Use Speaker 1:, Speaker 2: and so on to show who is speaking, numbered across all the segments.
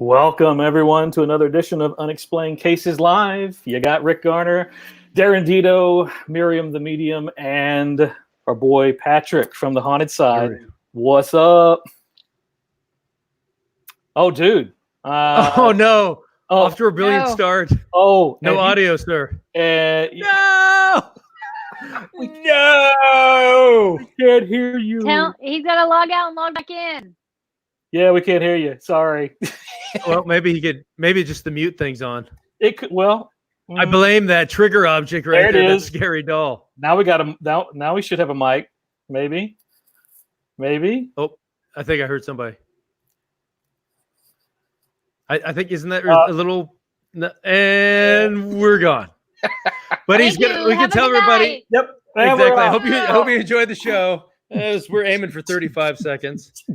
Speaker 1: Welcome, everyone, to another edition of Unexplained Cases Live. You got Rick Garner, Darren, Dedo, Maryam the Medium, and our boy Patrick from the Haunted Side. What's up? Oh, dude.
Speaker 2: Oh, no. Off to a brilliant start.
Speaker 1: Oh,
Speaker 2: no audio, sir.
Speaker 1: No!
Speaker 2: No!
Speaker 1: We can't hear you.
Speaker 3: He's got to log out and log back in.
Speaker 1: Yeah, we can't hear you. Sorry.
Speaker 2: Well, maybe just the mute thing's on.
Speaker 1: It could. Well,
Speaker 2: I blame that trigger object right there. That scary doll.
Speaker 1: Now we got him. Now we should have a mic. Maybe.
Speaker 2: Oh, I think I heard somebody. I think isn't that a little? And we're gone. But he's gonna. We can tell everybody.
Speaker 1: Yep.
Speaker 2: Exactly. I hope you enjoyed the show. As we're aiming for 35 seconds.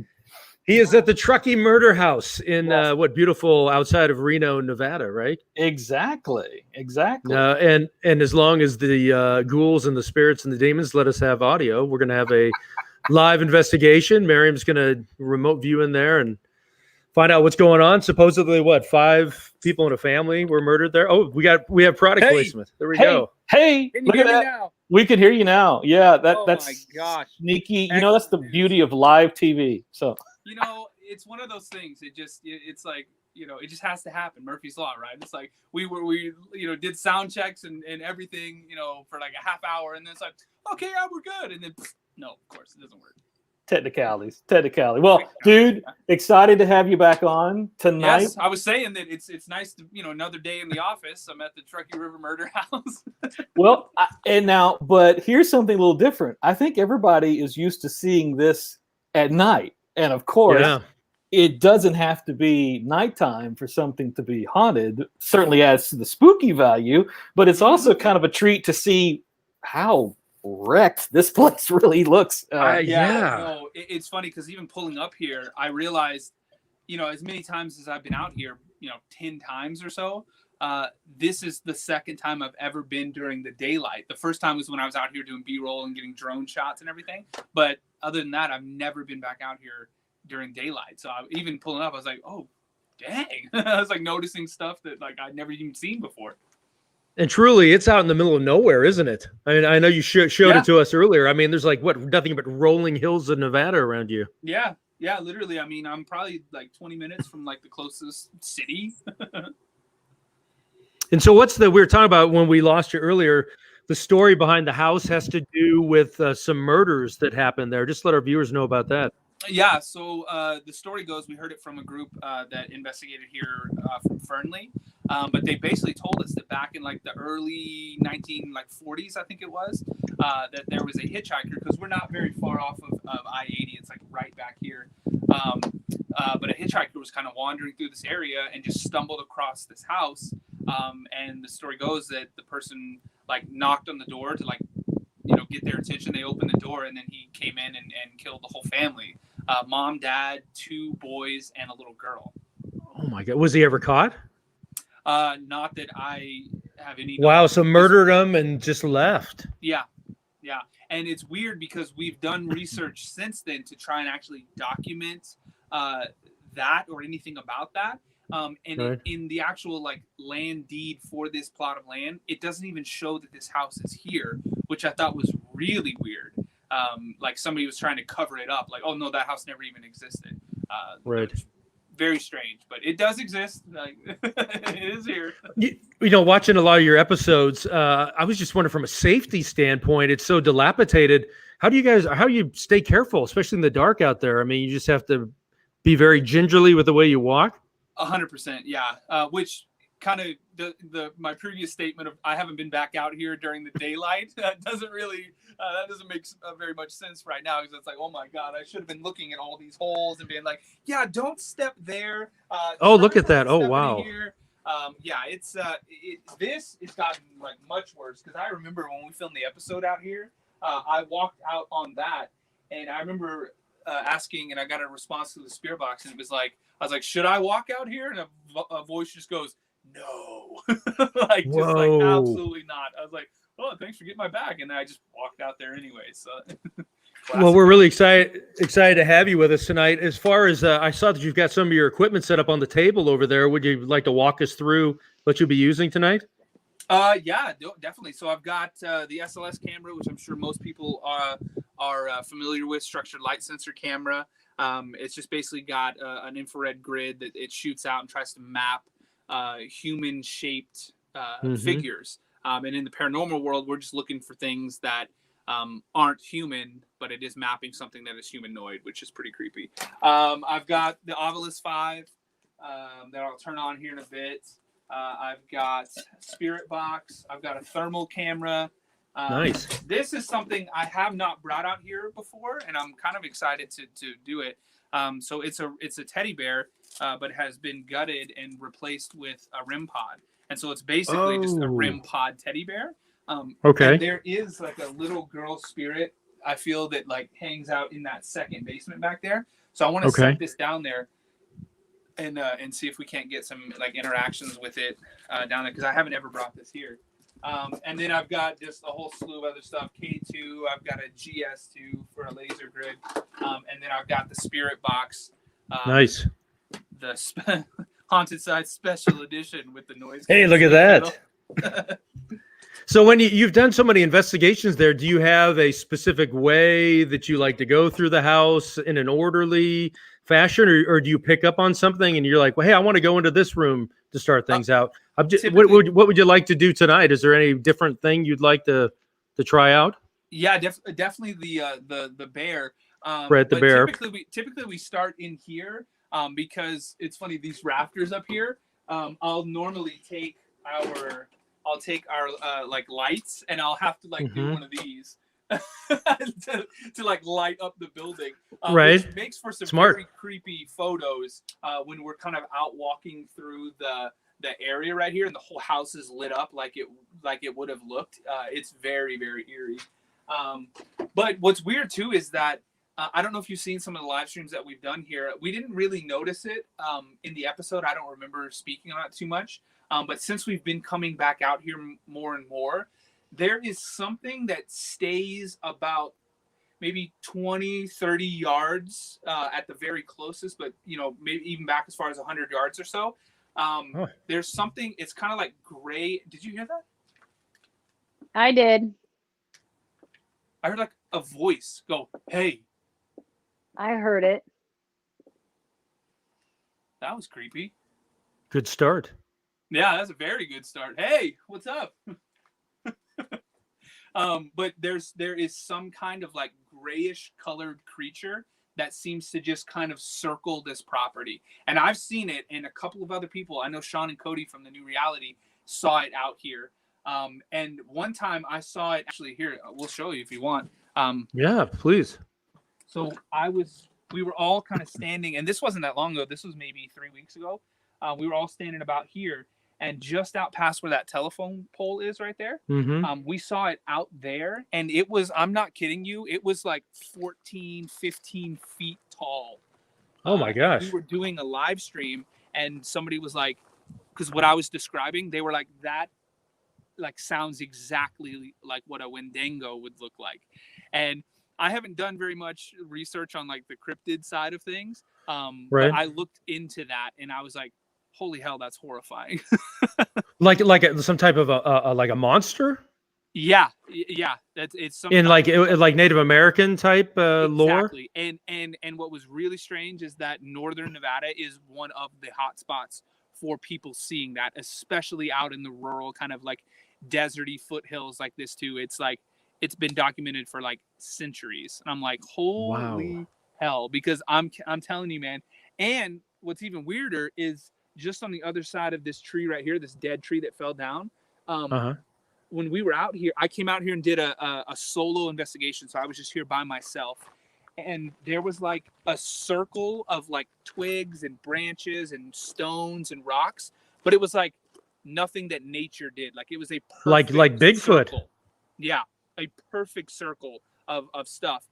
Speaker 2: He is at the Truckee Murder House in beautiful outside of Reno, Nevada, right?
Speaker 1: Exactly.
Speaker 2: And as long as the ghouls and the spirits and the demons let us have audio, we're going to have a live investigation. Maryam's going to remote view in there and find out what's going on. Supposedly, 5 people in a family were murdered there. Oh, we have product placement. There we go.
Speaker 1: Hey, look at that. Now? We can hear you now. Yeah, that's
Speaker 4: my gosh.
Speaker 1: Sneaky. You know, that's the beauty of live TV. So.
Speaker 4: You know, it's one of those things. It's like, it just has to happen. Murphy's Law, right? It's like we did sound checks and everything, for like a half hour. And then it's like, okay, yeah, we're good. And then, no, of course, it doesn't work.
Speaker 1: Technicality. Well, dude, excited to have you back on tonight.
Speaker 4: Yes, I was saying that it's nice to, another day in the office. I'm at the Truckee River Murder House.
Speaker 1: Well, but here's something a little different. I think everybody is used to seeing this at night. And of course, it doesn't have to be nighttime for something to be haunted. Certainly adds to the spooky value, but it's also kind of a treat to see how wrecked this place really looks.
Speaker 4: No, it's funny because even pulling up here, I realized, as many times as I've been out here, 10 times or so, this is the second time I've ever been during the daylight. The first time was when I was out here doing B-roll and getting drone shots and everything. But other than that, I've never been back out here during daylight. So even pulling up, I was like, oh, dang. I was like noticing stuff that like I'd never even seen before.
Speaker 2: And truly, it's out in the middle of nowhere, isn't it? I mean, I know you showed it to us earlier. I mean, there's like, nothing but rolling hills of Nevada around you.
Speaker 4: Yeah, literally. I mean, I'm probably like 20 minutes from like the closest city.
Speaker 2: And so we were talking about when we lost you earlier, the story behind the house has to do with some murders that happened there. Just let our viewers know about that.
Speaker 4: Yeah, so the story goes, we heard it from a group that investigated here from Fernley, but they basically told us that back in like the early 1940s, I think it was, that there was a hitchhiker, because we're not very far off of I-80, it's like right back here, but a hitchhiker was kind of wandering through this area and just stumbled across this house, and the story goes that the person like knocked on the door to like, get their attention. They opened the door and then he came in and killed the whole family. Mom, dad, 2 boys, and a little girl.
Speaker 2: Oh my God. Was he ever caught?
Speaker 4: Not that I have any.
Speaker 2: Wow. So murdered him and just left.
Speaker 4: Yeah. And it's weird because we've done research since then to try and actually document that or anything about that. In the actual like land deed for this plot of land, it doesn't even show that this house is here, which I thought was really weird. Like somebody was trying to cover it up, like, oh no, that house never even existed.
Speaker 2: Right.
Speaker 4: Very strange, but it does exist. Like it is here.
Speaker 2: Watching a lot of your episodes, I was just wondering from a safety standpoint, it's so dilapidated. How do you stay careful, especially in the dark out there? I mean, you just have to be very gingerly with the way you walk.
Speaker 4: 100%, yeah. Which kind of my previous statement of I haven't been back out here during the daylight doesn't make very much sense right now, because it's like, oh my God, I should have been looking at all these holes and being like, yeah, don't step there.
Speaker 2: Look at that! Oh wow.
Speaker 4: Here. It's gotten like much worse, because I remember when we filmed the episode out here, I walked out on that, and I remember asking, and I got a response to the spirit box, and it was like, I was like, should I walk out here? And a voice just goes, no. Like, just like, absolutely not. I was like, oh, thanks for getting my bag. And I just walked out there anyway. So
Speaker 2: Well, we're really excited to have you with us tonight. As far as I saw that you've got some of your equipment set up on the table over there, would you like to walk us through what you'll be using tonight?
Speaker 4: Yeah, definitely. So I've got the SLS camera, which I'm sure most people are familiar with, structured light sensor camera. It's just basically got an infrared grid that it shoots out and tries to map human-shaped figures. And in the paranormal world, we're just looking for things that aren't human, but it is mapping something that is humanoid, which is pretty creepy. I've got the Ovilus 5 that I'll turn on here in a bit. I've got Spirit Box. I've got a thermal camera.
Speaker 2: Nice.
Speaker 4: This is something I have not brought out here before, and I'm kind of excited to do it. So it's a teddy bear, but it has been gutted and replaced with a REM pod. And so it's basically just a REM pod teddy bear.
Speaker 2: Okay.
Speaker 4: And there is like a little girl spirit, I feel, that like hangs out in that second basement back there. So I want to set this down there and see if we can't get some like interactions with it down there, because I haven't ever brought this here. And then I've got just a whole slew of other stuff. K2, I've got a GS2 for a laser grid, and then I've got the Spirit Box.
Speaker 2: Nice.
Speaker 4: The Haunted Side Special Edition with the noise.
Speaker 2: Hey, look at that. So when you've done so many investigations there, do you have a specific way that you like to go through the house in an orderly fashion, or do you pick up on something and you're like, well, hey, I want to go into this room to start things out? What would you like to do tonight? Is there any different thing you'd like to try out?
Speaker 4: Yeah, definitely the bear.
Speaker 2: Right, the bear.
Speaker 4: Typically we start in here because it's funny, these rafters up here. I'll normally take our like lights, and I'll have to like do one of these to like light up the building,
Speaker 2: right?
Speaker 4: Which makes for some
Speaker 2: smart,
Speaker 4: very creepy photos when we're kind of out walking through the area right here, and the whole house is lit up like it would have looked. It's very, very eerie. But what's weird too is that I don't know if you've seen some of the live streams that we've done here. We didn't really notice it in the episode. I don't remember speaking on it too much. But since we've been coming back out here more and more, there is something that stays about maybe 20, 30 yards at the very closest, but maybe even back as far as 100 yards or so. There's something, it's kind of like gray. Did you hear that?
Speaker 3: I did.
Speaker 4: I heard like a voice go, "Hey."
Speaker 3: I heard it.
Speaker 4: That was creepy.
Speaker 2: Good start.
Speaker 4: Yeah, that's a very good start. Hey, what's up? But there is some kind of like grayish colored creature that seems to just kind of circle this property. And I've seen it, and a couple of other people, I know Sean and Cody from the New Reality, saw it out here. And one time I saw it actually here. We'll show you if you want.
Speaker 2: Yeah, please.
Speaker 4: So we were all kind of standing, and this wasn't that long ago. This was maybe 3 weeks ago. We were all standing about here, and just out past where that telephone pole is right there, we saw it out there, and it was, I'm not kidding you, it was like 14, 15 feet tall.
Speaker 2: Oh my gosh.
Speaker 4: We were doing a live stream, and somebody was like, because what I was describing, they were like, that like sounds exactly like what a wendigo would look like. And I haven't done very much research on like the cryptid side of things.
Speaker 2: Right.
Speaker 4: But I looked into that, and I was like, holy hell, that's horrifying.
Speaker 2: like some type of a monster?
Speaker 4: Yeah. It's some
Speaker 2: in like Native American type lore.
Speaker 4: Exactly. And what was really strange is that northern Nevada is one of the hot spots for people seeing that, especially out in the rural kind of like deserty foothills like this too. It's like it's been documented for like centuries, and I'm like, holy hell, because I'm telling you, man. And what's even weirder is just on the other side of this tree right here, this dead tree that fell down. When we were out here, I came out here and did a solo investigation. So I was just here by myself, and there was like a circle of like twigs and branches and stones and rocks, but it was like nothing that nature did. Like it was a perfect
Speaker 2: like Bigfoot.
Speaker 4: circle. Yeah, a perfect circle of stuff.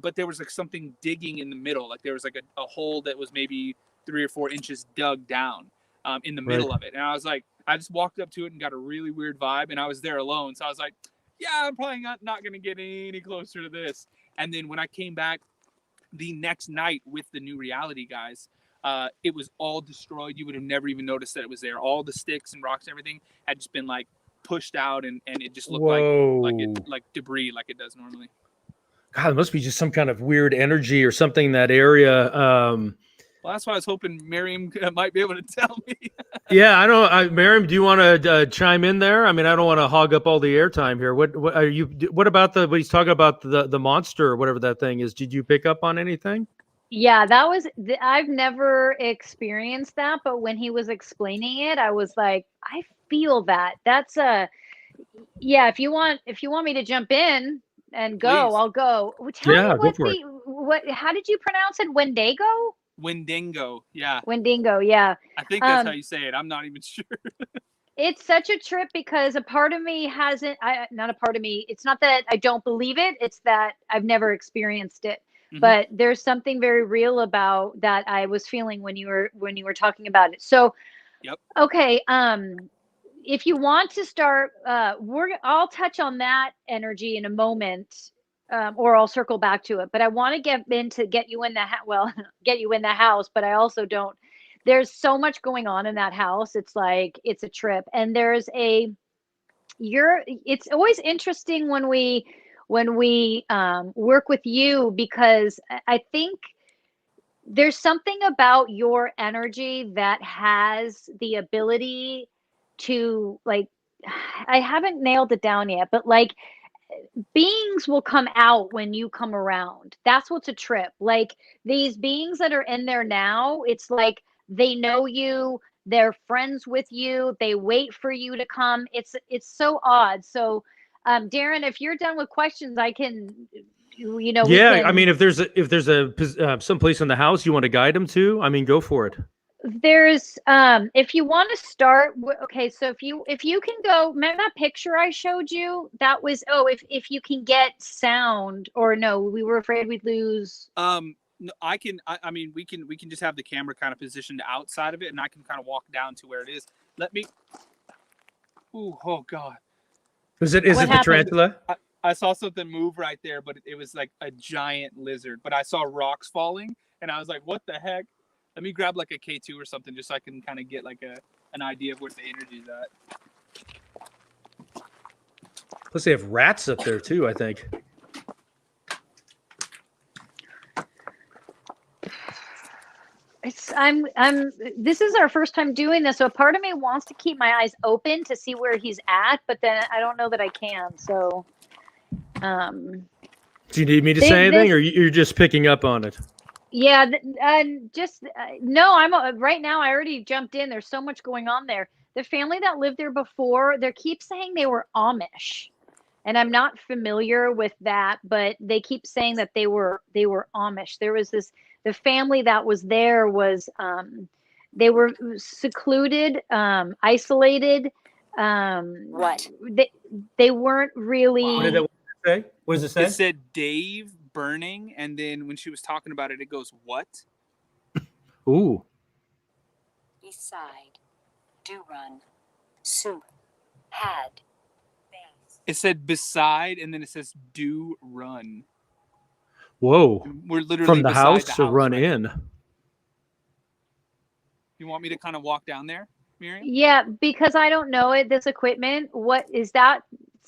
Speaker 4: But there was like something digging in the middle. Like there was like a hole that was maybe 3 or 4 inches dug down in the middle of it. And I was like, I just walked up to it and got a really weird vibe, and I was there alone. So I was like, yeah, I'm probably not going to get any closer to this. And then when I came back the next night with the new reality guys, it was all destroyed. You would have never even noticed that it was there. All the sticks and rocks and everything had just been like pushed out, and it just looked like debris, like it does normally.
Speaker 2: God, it must be just some kind of weird energy or something in that area.
Speaker 4: Well, that's why I was hoping Maryam might be able to tell me.
Speaker 2: Yeah, I don't. Maryam, do you want to chime in there? I mean, I don't want to hog up all the airtime here. What are you? What about what he's talking about, the monster or whatever that thing is? Did you pick up on anything?
Speaker 3: Yeah, that was I've never experienced that, but when he was explaining it, I was like, I feel that. That's a yeah, if you want me to jump in and go,
Speaker 4: Please.
Speaker 3: I'll go. Tell me
Speaker 2: Go for it.
Speaker 3: how did you pronounce it? Wendigo?
Speaker 4: Wendigo, yeah.
Speaker 3: Wendigo, yeah.
Speaker 4: I think that's how you say it. I'm not even sure.
Speaker 3: It's such a trip because a part of me hasn't not a part of me. It's not that I don't believe it, it's that I've never experienced it. But there's something very real about that I was feeling when you were talking about it. So,
Speaker 4: yep.
Speaker 3: Okay, if you want to start, I'll touch on that energy in a moment, or I'll circle back to it. But I want to get you in the get you in the house. But I also don't. There's so much going on in that house. It's like it's a trip, and it's always interesting when we work with you, because I think there's something about your energy that has the ability to, like, I haven't nailed it down yet, but like beings will come out when you come around. That's what's a trip. Like these beings that are in there now, it's like they know you, they're friends with you, they wait for you to come. It's so odd. So Darren, if you're done with questions, I can
Speaker 2: Yeah, I mean, if there's a some place in the house you want to guide them to, I mean, go for it.
Speaker 3: There's if you want to start, okay, so if you can go, remember that picture I showed you, that was, if you can get sound, or no, we were afraid we'd lose.
Speaker 4: No, I mean, we can just have the camera kind of positioned outside of it, and I can kind of walk down to where it is. Let me. Ooh, oh God.
Speaker 2: Is it the tarantula?
Speaker 4: I saw something move right there, but it was like a giant lizard. But I saw rocks falling, and I was like, what the heck? Let me grab like a K2 or something, just so I can kind of get like an idea of where the energy is at.
Speaker 2: Plus, they have rats up there too, I think.
Speaker 3: This is our first time doing this, so part of me wants to keep my eyes open to see where he's at, but then I don't know that I can. So
Speaker 2: do you need me to say anything, or you're just picking up on it?
Speaker 3: Yeah, no, I'm right now. I already jumped in. There's so much going on there. The family that lived there before, they keep saying they were Amish, and I'm not familiar with that, but they keep saying that they were Amish. There was the family that was there was they were secluded, isolated.
Speaker 5: What?
Speaker 3: They weren't really.
Speaker 2: Wow. What did it say? What does it say?
Speaker 4: It said Dave burning, and then when she was talking about it, it goes, what?
Speaker 2: Ooh.
Speaker 5: Beside, do run, soup, had, base.
Speaker 4: It said beside, and then it says do run.
Speaker 2: Whoa.
Speaker 4: We're literally
Speaker 2: from the
Speaker 4: beside
Speaker 2: house
Speaker 4: the
Speaker 2: to
Speaker 4: house,
Speaker 2: run
Speaker 4: right?
Speaker 2: in.
Speaker 4: You want me to kind of walk down there, Maryam?
Speaker 3: Yeah, because I don't know it. This equipment, what is that?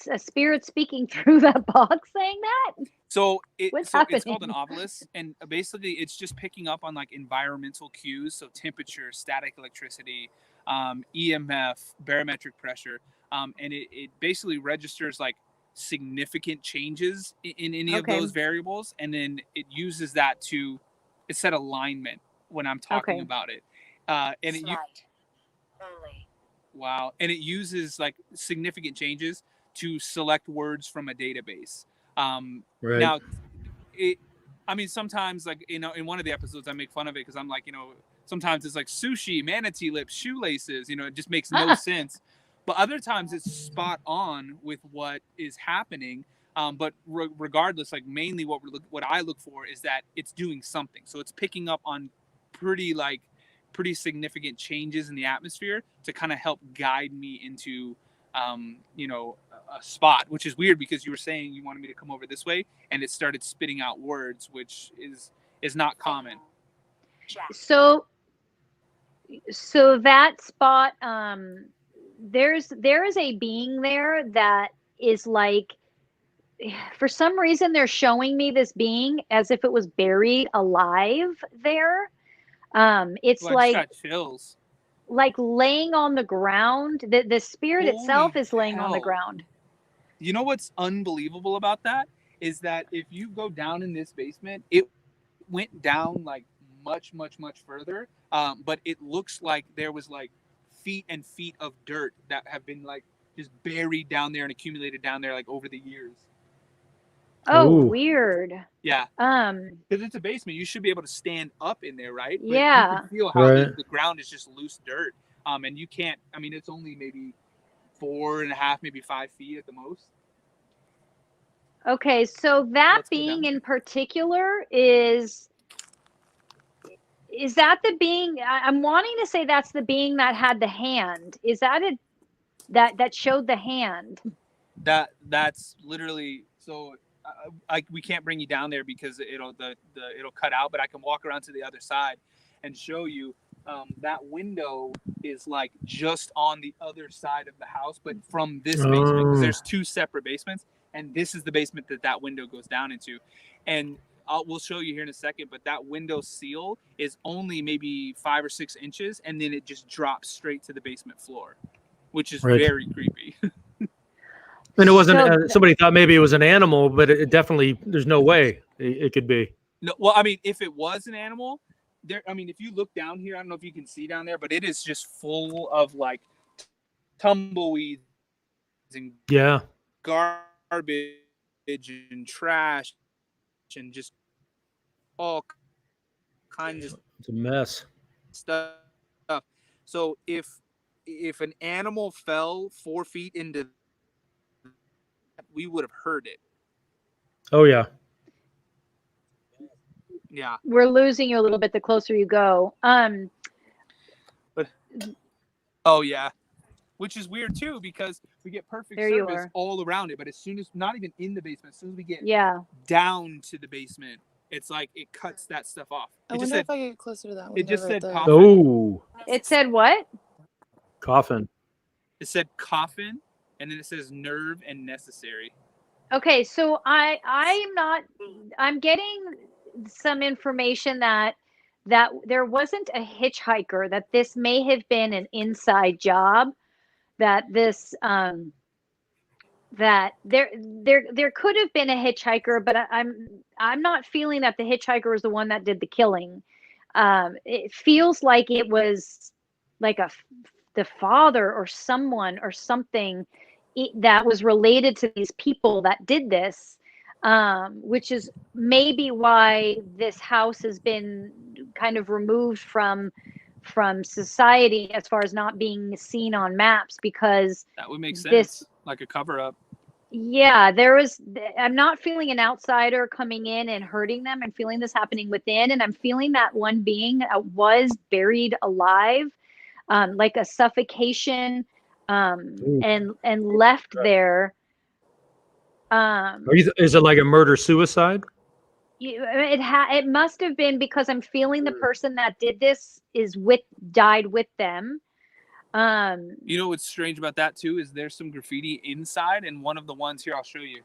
Speaker 3: A spirit speaking through that box saying that?
Speaker 4: So
Speaker 3: What's
Speaker 4: it's
Speaker 3: happening?
Speaker 4: called an obelisk, and basically it's just picking up on like environmental cues, so temperature, static electricity, EMF, barometric pressure, and it basically registers like significant changes in any of those variables, and then it uses that to set alignment when I'm talking about it, and wow, and it uses like significant changes to select words from a database.
Speaker 2: Right.
Speaker 4: Now, I mean, sometimes, like, in one of the episodes, I make fun of it because I'm like, sometimes it's like sushi, manatee lips, shoelaces, it just makes no sense. But other times it's spot on with what is happening. But regardless, like, mainly what I look for is that it's doing something. So it's picking up on pretty significant changes in the atmosphere to kind of help guide me into you know, a spot, which is weird because you were saying you wanted me to come over this way, and it started spitting out words, which is not common.
Speaker 3: So that spot, there is a being there that is like, for some reason they're showing me this being as if it was buried alive there. It's
Speaker 4: Well, I
Speaker 3: like
Speaker 4: just got chills.
Speaker 3: Like laying on the ground. The spirit
Speaker 4: Holy
Speaker 3: itself is laying on the
Speaker 4: hell.
Speaker 3: ground.
Speaker 4: You know what's unbelievable about that is that if you go down in this basement, it went down like much further, but it looks like there was like feet and feet of dirt that have been like just buried down there and accumulated down there like over the years.
Speaker 3: Oh,
Speaker 2: Ooh.
Speaker 3: weird.
Speaker 4: Yeah. Because it's a basement, you should be able to stand up in there, right? But
Speaker 3: Yeah.
Speaker 4: you can feel how
Speaker 2: Right.
Speaker 4: the ground is just loose dirt. And you can't, I mean, it's only maybe 4.5, maybe 5 feet at the most.
Speaker 3: Okay, so that
Speaker 4: Let's go
Speaker 3: being
Speaker 4: down.
Speaker 3: in particular is that the being? I'm wanting to say that's the being that had the hand. Is that it? That showed the hand?
Speaker 4: That's literally so. We can't bring you down there because it'll cut out. But I can walk around to the other side and show you. That window is like just on the other side of the house, but from this basement, because there's 2 separate basements, and this is the basement that window goes down into. And we'll show you here in a second, but that window seal is only maybe 5 or 6 inches, and then it just drops straight to the basement floor, which is very creepy.
Speaker 2: And it wasn't, somebody thought maybe it was an animal, but it definitely, there's no way it could be.
Speaker 4: No, well, I mean, if it was an animal, I mean, if you look down here, I don't know if you can see down there, but it is just full of like tumbleweeds and garbage and trash and just all kinds of
Speaker 2: It's a mess.
Speaker 4: stuff. So if an animal fell 4 feet into, we would have heard it.
Speaker 2: Oh yeah.
Speaker 4: Yeah.
Speaker 3: We're losing you a little bit the closer you go.
Speaker 4: But oh yeah, which is weird too because we get perfect service all around it, but as soon as, not even in the basement, as soon as we get down to the basement, it's like it cuts that stuff off.
Speaker 6: I wonder if I get closer to that one.
Speaker 4: It just said coffin.
Speaker 2: Oh.
Speaker 3: It said what?
Speaker 2: Coffin.
Speaker 4: It said coffin, and then it says nerve and necessary.
Speaker 3: Okay, so I'm getting some information that there wasn't a hitchhiker, that this may have been an inside job, that this that there could have been a hitchhiker, but I'm not feeling that the hitchhiker was the one that did the killing. It feels like it was like the father or someone or something that was related to these people that did this, which is maybe why this house has been kind of removed from society as far as not being seen on maps, because
Speaker 4: that would make sense, like a cover-up.
Speaker 3: Yeah, I'm not feeling an outsider coming in and hurting them. I'm feeling this happening within, and I'm feeling that one being was buried alive, like a suffocation, and left there.
Speaker 2: Is it like a murder-suicide?
Speaker 3: It must have been, because I'm feeling the person that did this died with them.
Speaker 4: You know what's strange about that too is there's some graffiti inside, and one of the ones here, I'll show you.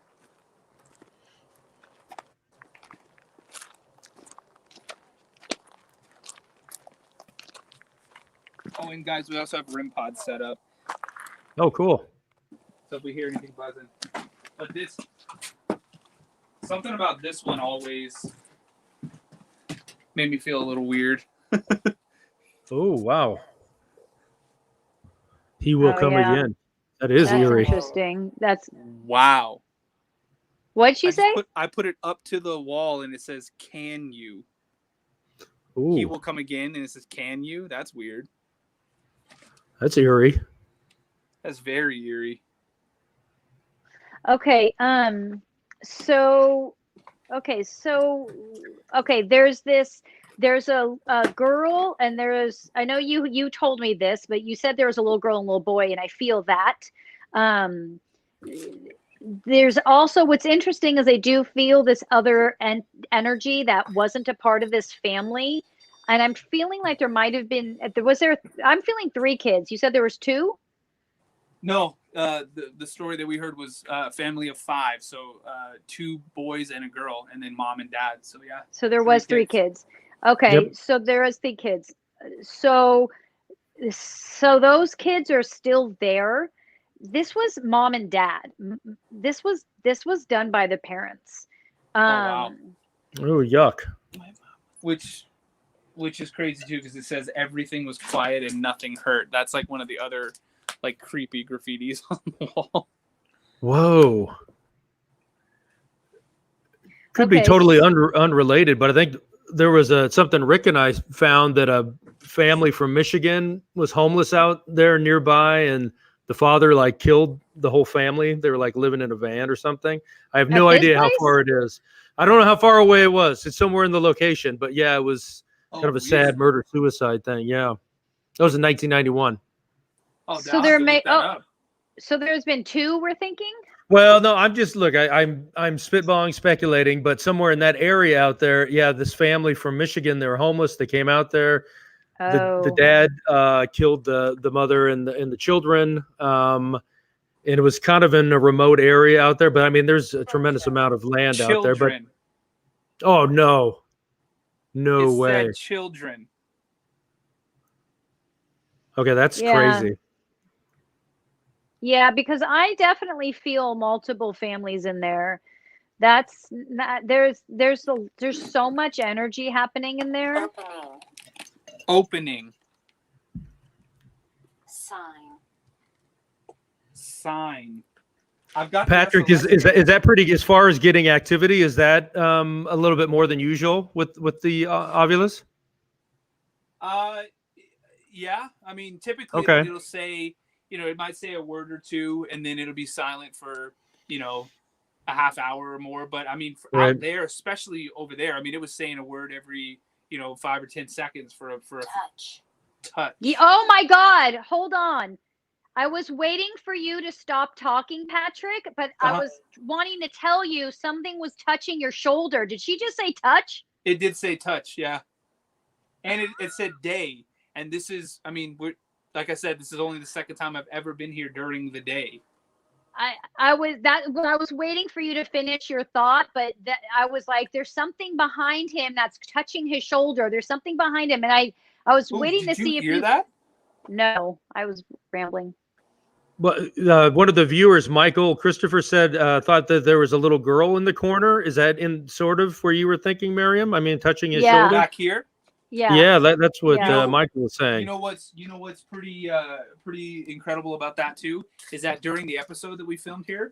Speaker 4: Oh, and guys, we also have REM pods set up.
Speaker 2: Oh, cool.
Speaker 4: So if we hear anything buzzing, but something about this one always made me feel a little weird.
Speaker 2: Oh, wow. He will come again. That's eerie.
Speaker 3: Interesting.
Speaker 4: Wow.
Speaker 3: What'd she say?
Speaker 4: I put it up to the wall and it says, "Can you?"
Speaker 2: Ooh.
Speaker 4: He will come again and it says, "Can you?" That's weird.
Speaker 2: That's eerie.
Speaker 4: That's very eerie.
Speaker 3: Okay. There's a girl, and I know you told me this, but you said there was a little girl and a little boy, and I feel that. There's also, what's interesting is I do feel this other energy that wasn't a part of this family. And I'm feeling like there might have been, I'm feeling 3 kids. You said there was 2?
Speaker 4: No, the story that we heard was a family of 5. So 2 boys and a girl, and then mom and dad. So yeah.
Speaker 3: So there was 3 kids. Okay,
Speaker 2: Yep.
Speaker 3: so there was 3 kids. So those kids are still there. This was mom and dad. This was done by the parents.
Speaker 4: Wow.
Speaker 2: Oh, yuck.
Speaker 4: Which is crazy too, because it says everything was quiet and nothing hurt. That's like one of the other like creepy graffitis on the wall.
Speaker 2: Whoa. Could be totally unrelated, but I think there was something Rick and I found that a family from Michigan was homeless out there nearby, and the father like killed the whole family. They were like living in a van or something. I have no idea how far it is. I don't know how far away it was. It's somewhere in the location, but yeah, it was kind of a sad murder-suicide thing. Yeah. That was in 1991.
Speaker 4: Oh,
Speaker 3: so so there's been 2, we're thinking?
Speaker 2: Well, no, I'm just I'm spitballing, speculating, but somewhere in that area out there, yeah, this family from Michigan, they were homeless. They came out there. The dad killed the mother and the children. And it was kind of in a remote area out there, but I mean, there's a tremendous amount of land out there. But oh no way!
Speaker 4: Said children.
Speaker 2: Okay, that's crazy.
Speaker 3: Yeah, because I definitely feel multiple families in there. That's not, there's so much energy happening in there.
Speaker 4: Opening. Sign. I've got
Speaker 2: Patrick. Is that pretty? As far as getting activity, is that a little bit more than usual with the Ovilus?
Speaker 4: Yeah. I mean, typically it'll say, it might say a word or 2, and then it'll be silent for, a half hour or more. But I mean, out there, especially over there, I mean, it was saying a word every, 5 or 10 seconds for a touch.
Speaker 3: Oh my God! Hold on. I was waiting for you to stop talking, Patrick, but I was wanting to tell you something was touching your shoulder. Did she just say touch?
Speaker 4: It did say touch, yeah. And it said day. And this is, I mean, like I said, this is only the second time I've ever been here during the day.
Speaker 3: I was waiting for you to finish your thought, but I was like, there's something behind him that's touching his shoulder. There's something behind him, and I was waiting to see if you
Speaker 4: hear that.
Speaker 3: No, I was rambling.
Speaker 2: But one of the viewers, Michael Christopher, said thought that there was a little girl in the corner. Is that in sort of where you were thinking, Maryam? I mean, touching his shoulder
Speaker 4: back here.
Speaker 2: Yeah, that's what Michael was saying.
Speaker 4: You know what's pretty incredible about that too is that during the episode that we filmed here,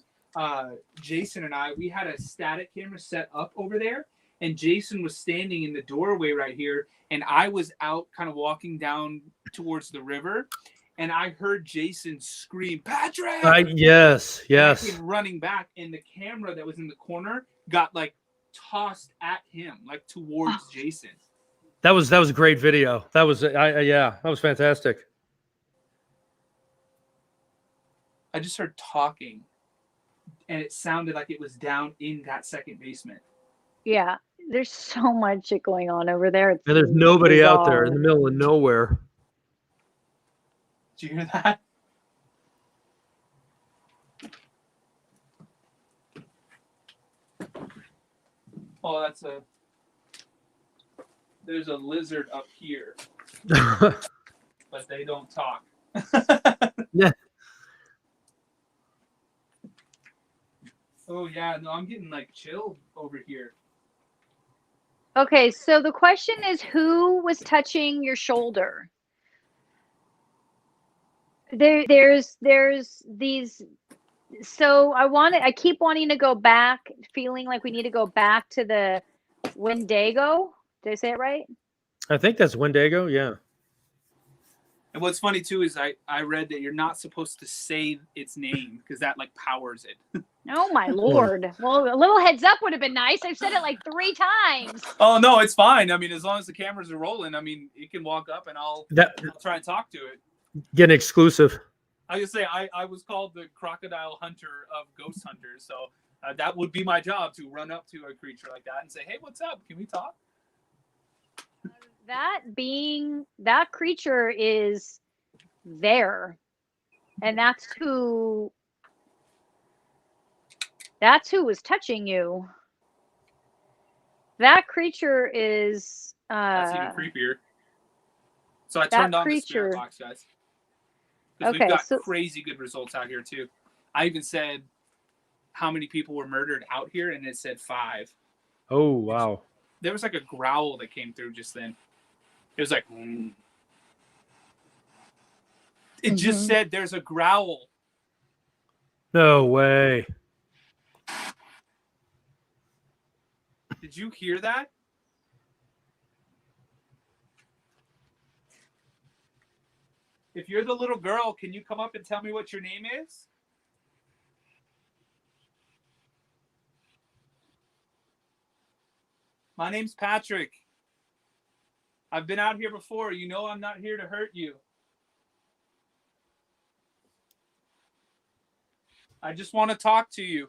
Speaker 4: Jason and we had a static camera set up over there, and Jason was standing in the doorway right here, and I was out kind of walking down towards the river, and I heard Jason scream, "Patrick!"
Speaker 2: Yes.
Speaker 4: And I came running back, and the camera that was in the corner got like tossed at him, like towards Jason.
Speaker 2: That was a great video. That was that was fantastic.
Speaker 4: I just heard talking, and it sounded like it was down in that second basement.
Speaker 3: Yeah, there's so much shit going on over there.
Speaker 2: And there's nobody out there in the middle of nowhere.
Speaker 4: Did you hear that? Oh, there's a lizard up here, but they don't talk.
Speaker 2: Yeah.
Speaker 4: Oh yeah, no, I'm getting like chilled over here.
Speaker 3: Okay, so the question is, who was touching your shoulder? There's these. So I keep wanting to go back, feeling like we need to go back to the Wendigo. Did I say it right?
Speaker 2: I think that's Wendigo, yeah.
Speaker 4: And what's funny too is I read that you're not supposed to say its name because that like powers it.
Speaker 3: Oh my Lord. Well, a little heads up would have been nice. I've said it like 3 times.
Speaker 4: Oh no, it's fine. I mean, as long as the cameras are rolling, I mean, you can walk up and I'll try and talk to it.
Speaker 2: Get an exclusive.
Speaker 4: I was gonna say I was called the crocodile hunter of ghost hunters, so that would be my job, to run up to a creature like that and say, "Hey, what's up? Can we talk?"
Speaker 3: That creature is there, and that's who was touching you. That creature is
Speaker 4: That's even creepier. So I turned on the spirit box, guys. Because we've got crazy good results out here too. I even said how many people were murdered out here, and it said 5.
Speaker 2: Oh, wow.
Speaker 4: There was like a growl that came through just then. It was like, It just said there's a growl.
Speaker 2: No way.
Speaker 4: Did you hear that? If you're the little girl, can you come up and tell me what your name is? My name's Patrick. I've been out here before. You know I'm not here to hurt you. I just want to talk to you.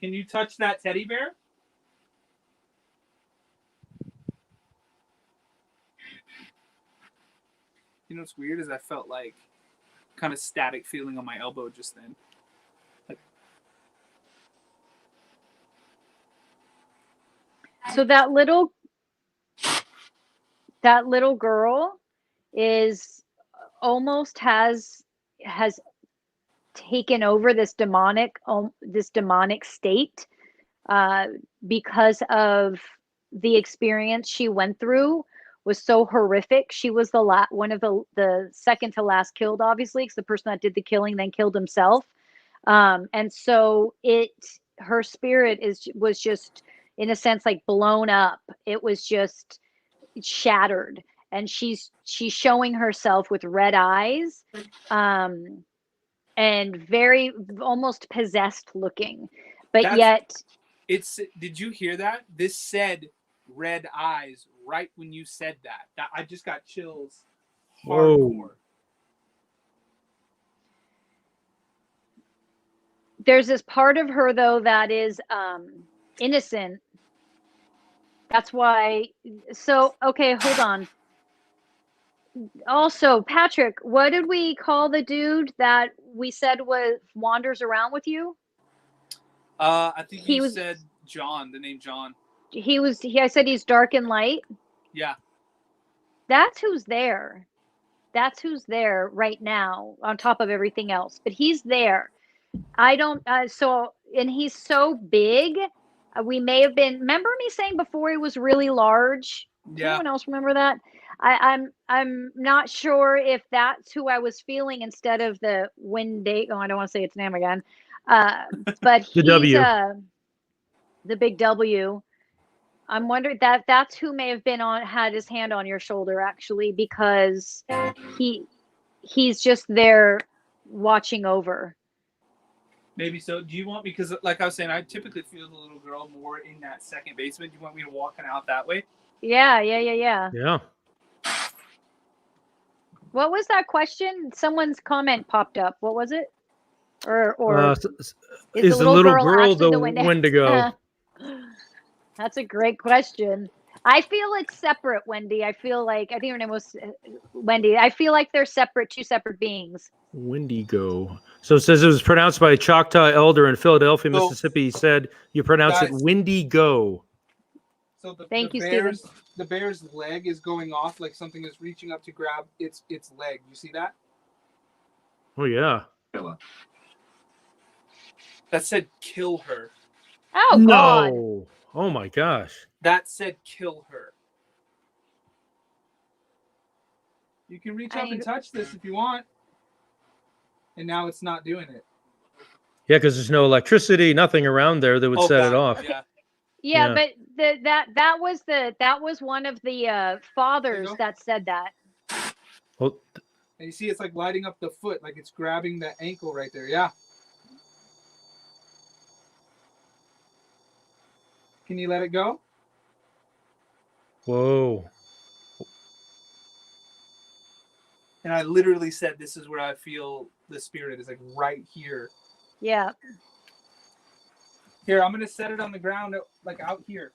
Speaker 4: Can you touch that teddy bear? You know what's weird is I felt like kind of static feeling on my elbow just then.
Speaker 3: So that little girl is almost has taken over this demonic state because of the experience she went through was so horrific. She was one of the second to last killed, obviously, because the person that did the killing then killed himself. And so her spirit was just, in a sense, like blown up. It was just shattered, and she's showing herself with red eyes, and very almost possessed looking, but yet
Speaker 4: did you hear that? This said red eyes right when you said that. I just got chills. Hardcore. Whoa.
Speaker 3: There's this part of her though that is innocent. That's why. So okay, hold on. Also, Patrick, what did we call the dude that we said wanders around with you?
Speaker 4: I think you said John, the name John.
Speaker 3: I said he's dark and light.
Speaker 4: Yeah.
Speaker 3: That's who's there. That's who's there right now on top of everything else. But he's there. And he's so big. We may have been, remember me saying before he was really large?
Speaker 4: Yeah.
Speaker 3: Anyone else remember that? I'm not sure if that's who I was feeling instead of the wendigo. I don't want to say its name again. But he's the big W. I'm wondering that's who may have had his hand on your shoulder, actually, because he's just there watching over.
Speaker 4: Maybe so. Do you want me, because like I was saying, I typically feel the little girl more in that second basement. Do you want me to walk out that way?
Speaker 3: Yeah.
Speaker 2: Yeah.
Speaker 3: What was that question? Someone's comment popped up. What was it? Or
Speaker 2: is the little girl the wendigo?
Speaker 3: That's a great question. I feel it's separate, Wendy. I think her name was Wendy. I feel like they're two separate beings.
Speaker 2: Wendigo. So it says it was pronounced by a Choctaw elder in Philadelphia, Mississippi. He said you pronounce it Wendigo.
Speaker 4: So
Speaker 3: Thank you, Stephen.
Speaker 4: The bear's leg is going off like something is reaching up to grab its leg. You see that?
Speaker 2: Oh yeah.
Speaker 4: That said kill her.
Speaker 3: Oh
Speaker 2: no.
Speaker 3: God.
Speaker 2: Oh my gosh.
Speaker 4: That said kill her. You can reach up and touch this if you want. And now it's not doing it.
Speaker 2: Yeah, because there's no electricity, nothing around there that would set it off.
Speaker 3: Yeah, but that was one of the fathers that said that.
Speaker 2: Well,
Speaker 4: and you see it's like lighting up the foot, like it's grabbing the ankle right there. Yeah. Can you let it go?
Speaker 2: Whoa.
Speaker 4: And I literally said, this is where I feel the spirit is, like right here.
Speaker 3: Yeah.
Speaker 4: Here, I'm going to set it on the ground, like out here.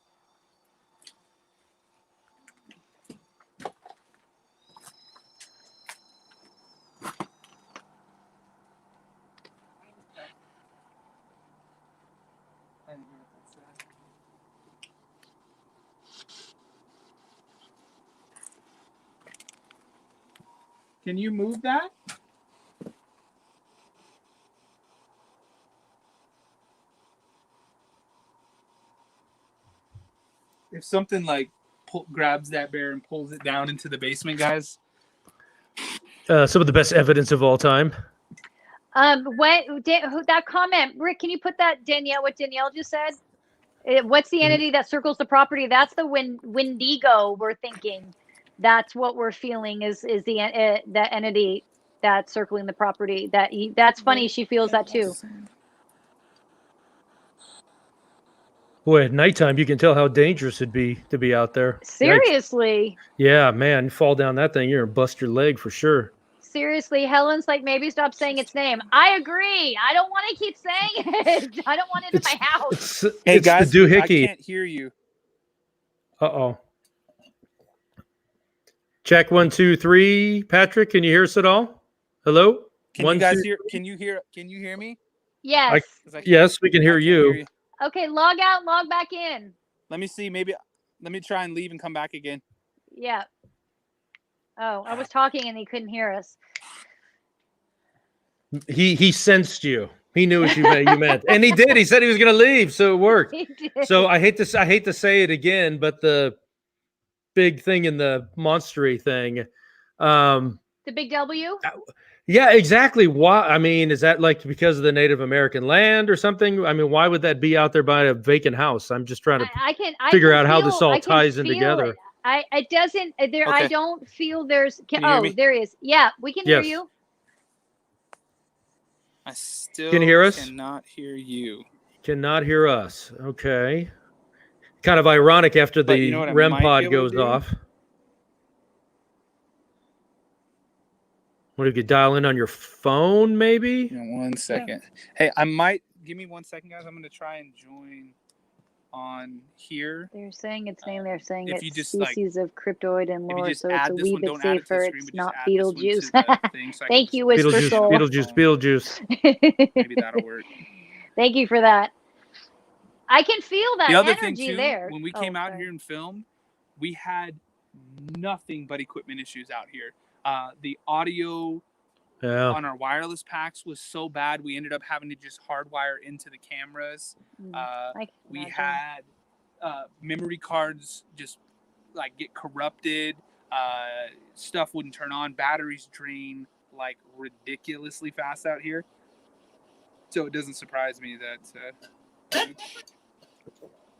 Speaker 4: Can you move that? If something like grabs that bear and pulls it down into the basement, guys.
Speaker 2: Some of the best evidence of all time.
Speaker 3: That comment, Rick, can you put that what Danielle just said? What's the entity that circles the property? That's the wendigo. We're thinking that's what we're feeling is the that entity that's circling the property. That's funny. She feels that too.
Speaker 2: Boy, at nighttime, you can tell how dangerous it'd be to be out there.
Speaker 3: Seriously.
Speaker 2: Yikes. Yeah, man, you fall down that thing, you're gonna bust your leg for sure.
Speaker 3: Seriously, Helen's like, maybe stop saying its name. I agree. I don't want to keep saying it. I don't want it in my house.
Speaker 4: Hey, guys,
Speaker 2: the doohickey.
Speaker 4: I can't hear you.
Speaker 2: Uh-oh. Check 1, 2, 3. Patrick, can you hear us at all? Hello?
Speaker 4: Can you guys hear? Can you hear me?
Speaker 3: Yes.
Speaker 2: Yes, we can hear you.
Speaker 3: Okay, log out, log back in.
Speaker 4: Let me see. Maybe let me try and leave and come back again.
Speaker 3: Yeah. Oh, I was talking and he couldn't hear us.
Speaker 2: He sensed you. He knew what you meant. And he did. He said he was going to leave, so it worked.
Speaker 3: He did.
Speaker 2: So I hate to say it again, but the big thing in the monstery thing.
Speaker 3: The big W?
Speaker 2: Yeah, exactly. Why? I mean, is that like because of the Native American land or something? I mean, why would that be out there by a vacant house? I'm just trying to figure out how this all ties in together.
Speaker 3: It doesn't there.
Speaker 4: Okay.
Speaker 3: I don't feel there's.
Speaker 4: Me?
Speaker 3: There he is. Yeah, we can hear you.
Speaker 4: I still
Speaker 2: Can you hear us?
Speaker 4: Cannot hear you.
Speaker 2: Cannot hear us. Okay. Kind of ironic after the REM pod goes off. What, if you dial in on your phone, maybe?
Speaker 4: 1 second. Hey, I might give me 1 second, guys. I'm going to try and join on here.
Speaker 3: They're saying its name. They're saying
Speaker 4: If
Speaker 3: it's
Speaker 4: you just,
Speaker 3: species of cryptoid and lore, so it's a
Speaker 4: this
Speaker 3: wee
Speaker 4: one,
Speaker 3: bit
Speaker 4: don't add it to the
Speaker 3: safer.
Speaker 4: screen,
Speaker 3: It's
Speaker 4: but just
Speaker 3: not
Speaker 4: add this one to
Speaker 3: Beetlejuice.
Speaker 4: the thing so I
Speaker 3: Thank
Speaker 4: can
Speaker 3: you,
Speaker 4: just-
Speaker 3: Whisper Soul.
Speaker 2: Beetlejuice.
Speaker 4: Maybe that'll work.
Speaker 3: Thank you for that. I can feel that
Speaker 4: The other
Speaker 3: energy
Speaker 4: thing too,
Speaker 3: there.
Speaker 4: when we came out here and filmed, we had nothing but equipment issues out here. The audio on our wireless packs was so bad, we ended up having to just hardwire into the cameras. We had memory cards just like get corrupted. Stuff wouldn't turn on. Batteries drain like ridiculously fast out here. So it doesn't surprise me that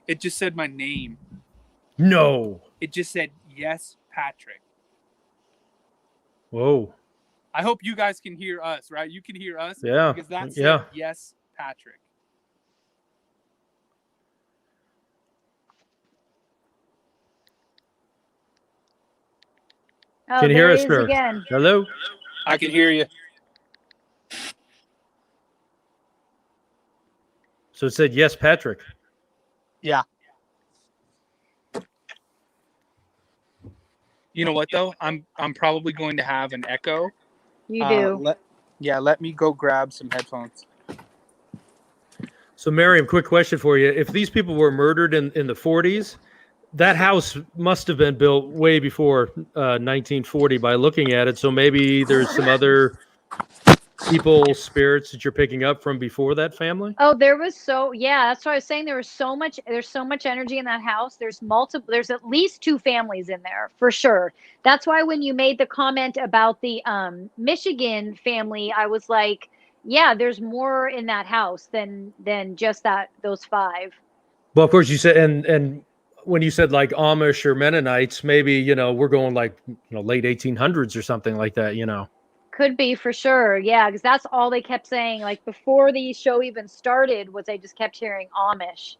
Speaker 4: it just said my name.
Speaker 2: No.
Speaker 4: It just said, yes, Patrick.
Speaker 2: Whoa.
Speaker 4: I hope you guys can hear us, right? You can hear us?
Speaker 2: Yeah.
Speaker 4: Because that said, yes, Patrick.
Speaker 3: Oh,
Speaker 2: can you hear us,
Speaker 3: there he is
Speaker 2: sir?
Speaker 3: again.
Speaker 2: Hello?
Speaker 4: I can hear you.
Speaker 2: So it said, yes, Patrick.
Speaker 4: Yeah. You know what though? I'm probably going to have an echo.
Speaker 3: You do.
Speaker 4: Let me go grab some headphones.
Speaker 2: So Maryam, quick question for you. If these people were murdered in the 40s, that house must have been built way before 1940 by looking at it. So maybe there's some other people, spirits that you're picking up from before that family?
Speaker 3: Oh, that's what I was saying. There's so much energy in that house. There's at least 2 families in there for sure. That's why when you made the comment about the Michigan family, I was like, yeah, there's more in that house than just those 5.
Speaker 2: Well, of course you said, and when you said like Amish or Mennonites, maybe, we're going like, late 1800s or something like that,
Speaker 3: Could be for sure. Yeah, because that's all they kept saying. Like before the show even started was I just kept hearing Amish.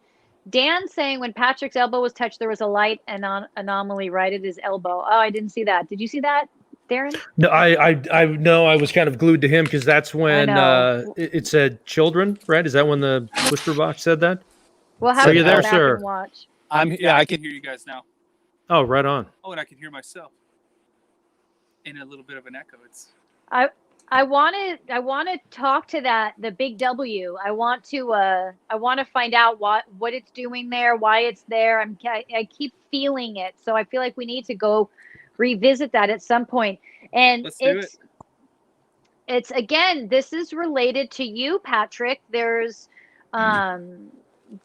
Speaker 3: Dan saying when Patrick's elbow was touched, there was a light anomaly right at his elbow. Oh, I didn't see that. Did you see that, Darren?
Speaker 2: No, I know. I was kind of glued to him because that's when it said children, right? Is that when the whisper box said that?
Speaker 3: We'll have
Speaker 2: Are
Speaker 3: to
Speaker 2: you
Speaker 3: go
Speaker 2: there,
Speaker 3: back
Speaker 2: sir?
Speaker 3: and watch.
Speaker 4: I can hear you guys now.
Speaker 2: Oh, right on.
Speaker 4: Oh, and I can hear myself in a little bit of an echo.
Speaker 3: I want to talk to the big W. I want to find out what it's doing there, why it's there. I keep feeling it, so I feel like we need to go revisit that at some point. And
Speaker 4: Let's do it.
Speaker 3: It's again, this is related to you, Patrick. There's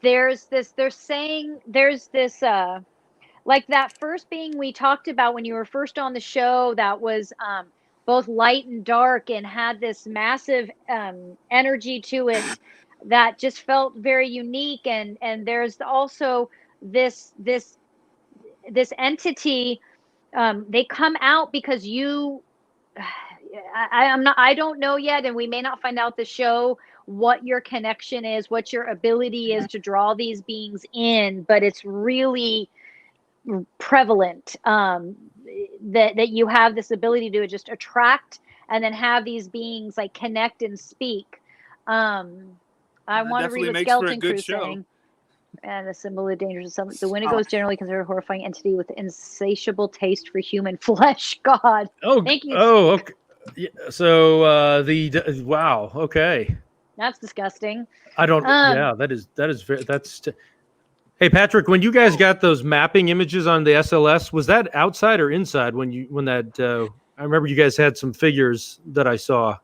Speaker 3: this like that first being we talked about when you were first on the show that was both light and dark and had this massive energy to it that just felt very unique. And there's also this entity. They come out because you. I don't know yet, and we may not find out the show what your connection is, what your ability is to draw these beings in, but it's really prevalent that you have this ability to just attract and then have these beings like connect and speak. I want to read what Skeleton Crew saying. And a symbol of danger. The wendigo is generally considered a horrifying entity with insatiable taste for human flesh. God.
Speaker 2: Oh,
Speaker 3: thank you.
Speaker 2: Oh, okay. Yeah, so wow. Okay.
Speaker 3: That's disgusting.
Speaker 2: I don't. Yeah, Hey, Patrick, when you guys got those mapping images on the SLS, was that outside or inside? I remember you guys had some figures that I saw.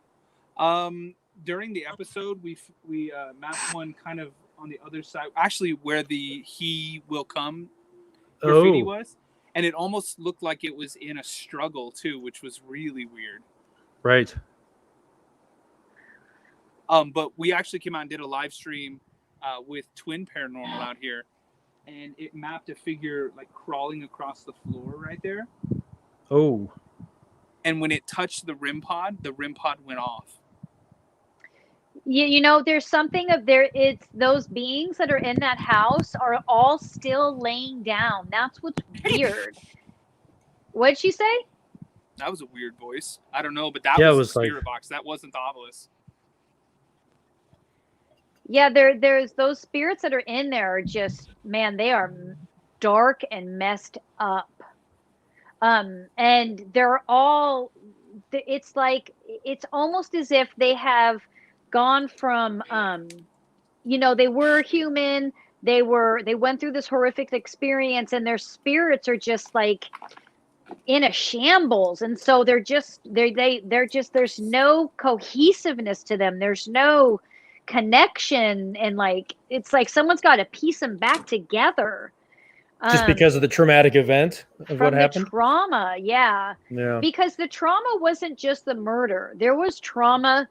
Speaker 4: During the episode, we mapped one kind of on the other side, actually where the "He Will Come" graffiti was, and it almost looked like it was in a struggle too, which was really weird.
Speaker 2: Right.
Speaker 4: But we actually came out and did a live stream with Twin Paranormal out here, and it mapped a figure like crawling across the floor right there.
Speaker 2: Oh.
Speaker 4: And when it touched the REM pod went off.
Speaker 3: You know, there's something of there. It's those beings that are in that house are all still laying down. That's what's weird. What'd she say?
Speaker 4: That was a weird voice. I don't know, but that was the spirit box. That wasn't the obelisk.
Speaker 3: Yeah, there's those spirits that are in there are just, man, they are dark and messed up. And they're all, it's like, it's almost as if they have gone from, they were human, they went through this horrific experience, and their spirits are just like in a shambles. And so they're just, there's no cohesiveness to them. There's no connection, and like it's like someone's got to piece them back together
Speaker 2: just because of the traumatic event of what happened.
Speaker 3: Trauma, yeah, because the trauma wasn't just the murder. There was trauma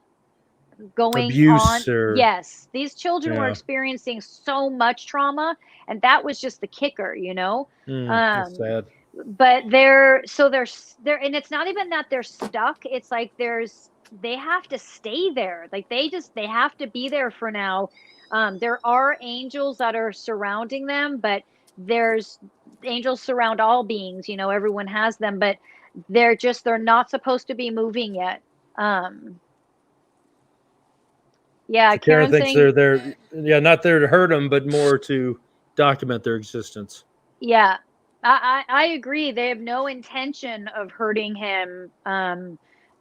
Speaker 3: going on. Yes, these children were experiencing so much trauma, and that was just the kicker,
Speaker 2: That's sad.
Speaker 3: But they're and it's not even that they're stuck. It's like they have to stay there. Like they have to be there for now. There are angels that are surrounding them, but there's angels surround all beings, everyone has them, but they're not supposed to be moving yet.
Speaker 2: Karen thinks they're there. Yeah. Not there to hurt them, but more to document their existence.
Speaker 3: Yeah, I agree. They have no intention of hurting him.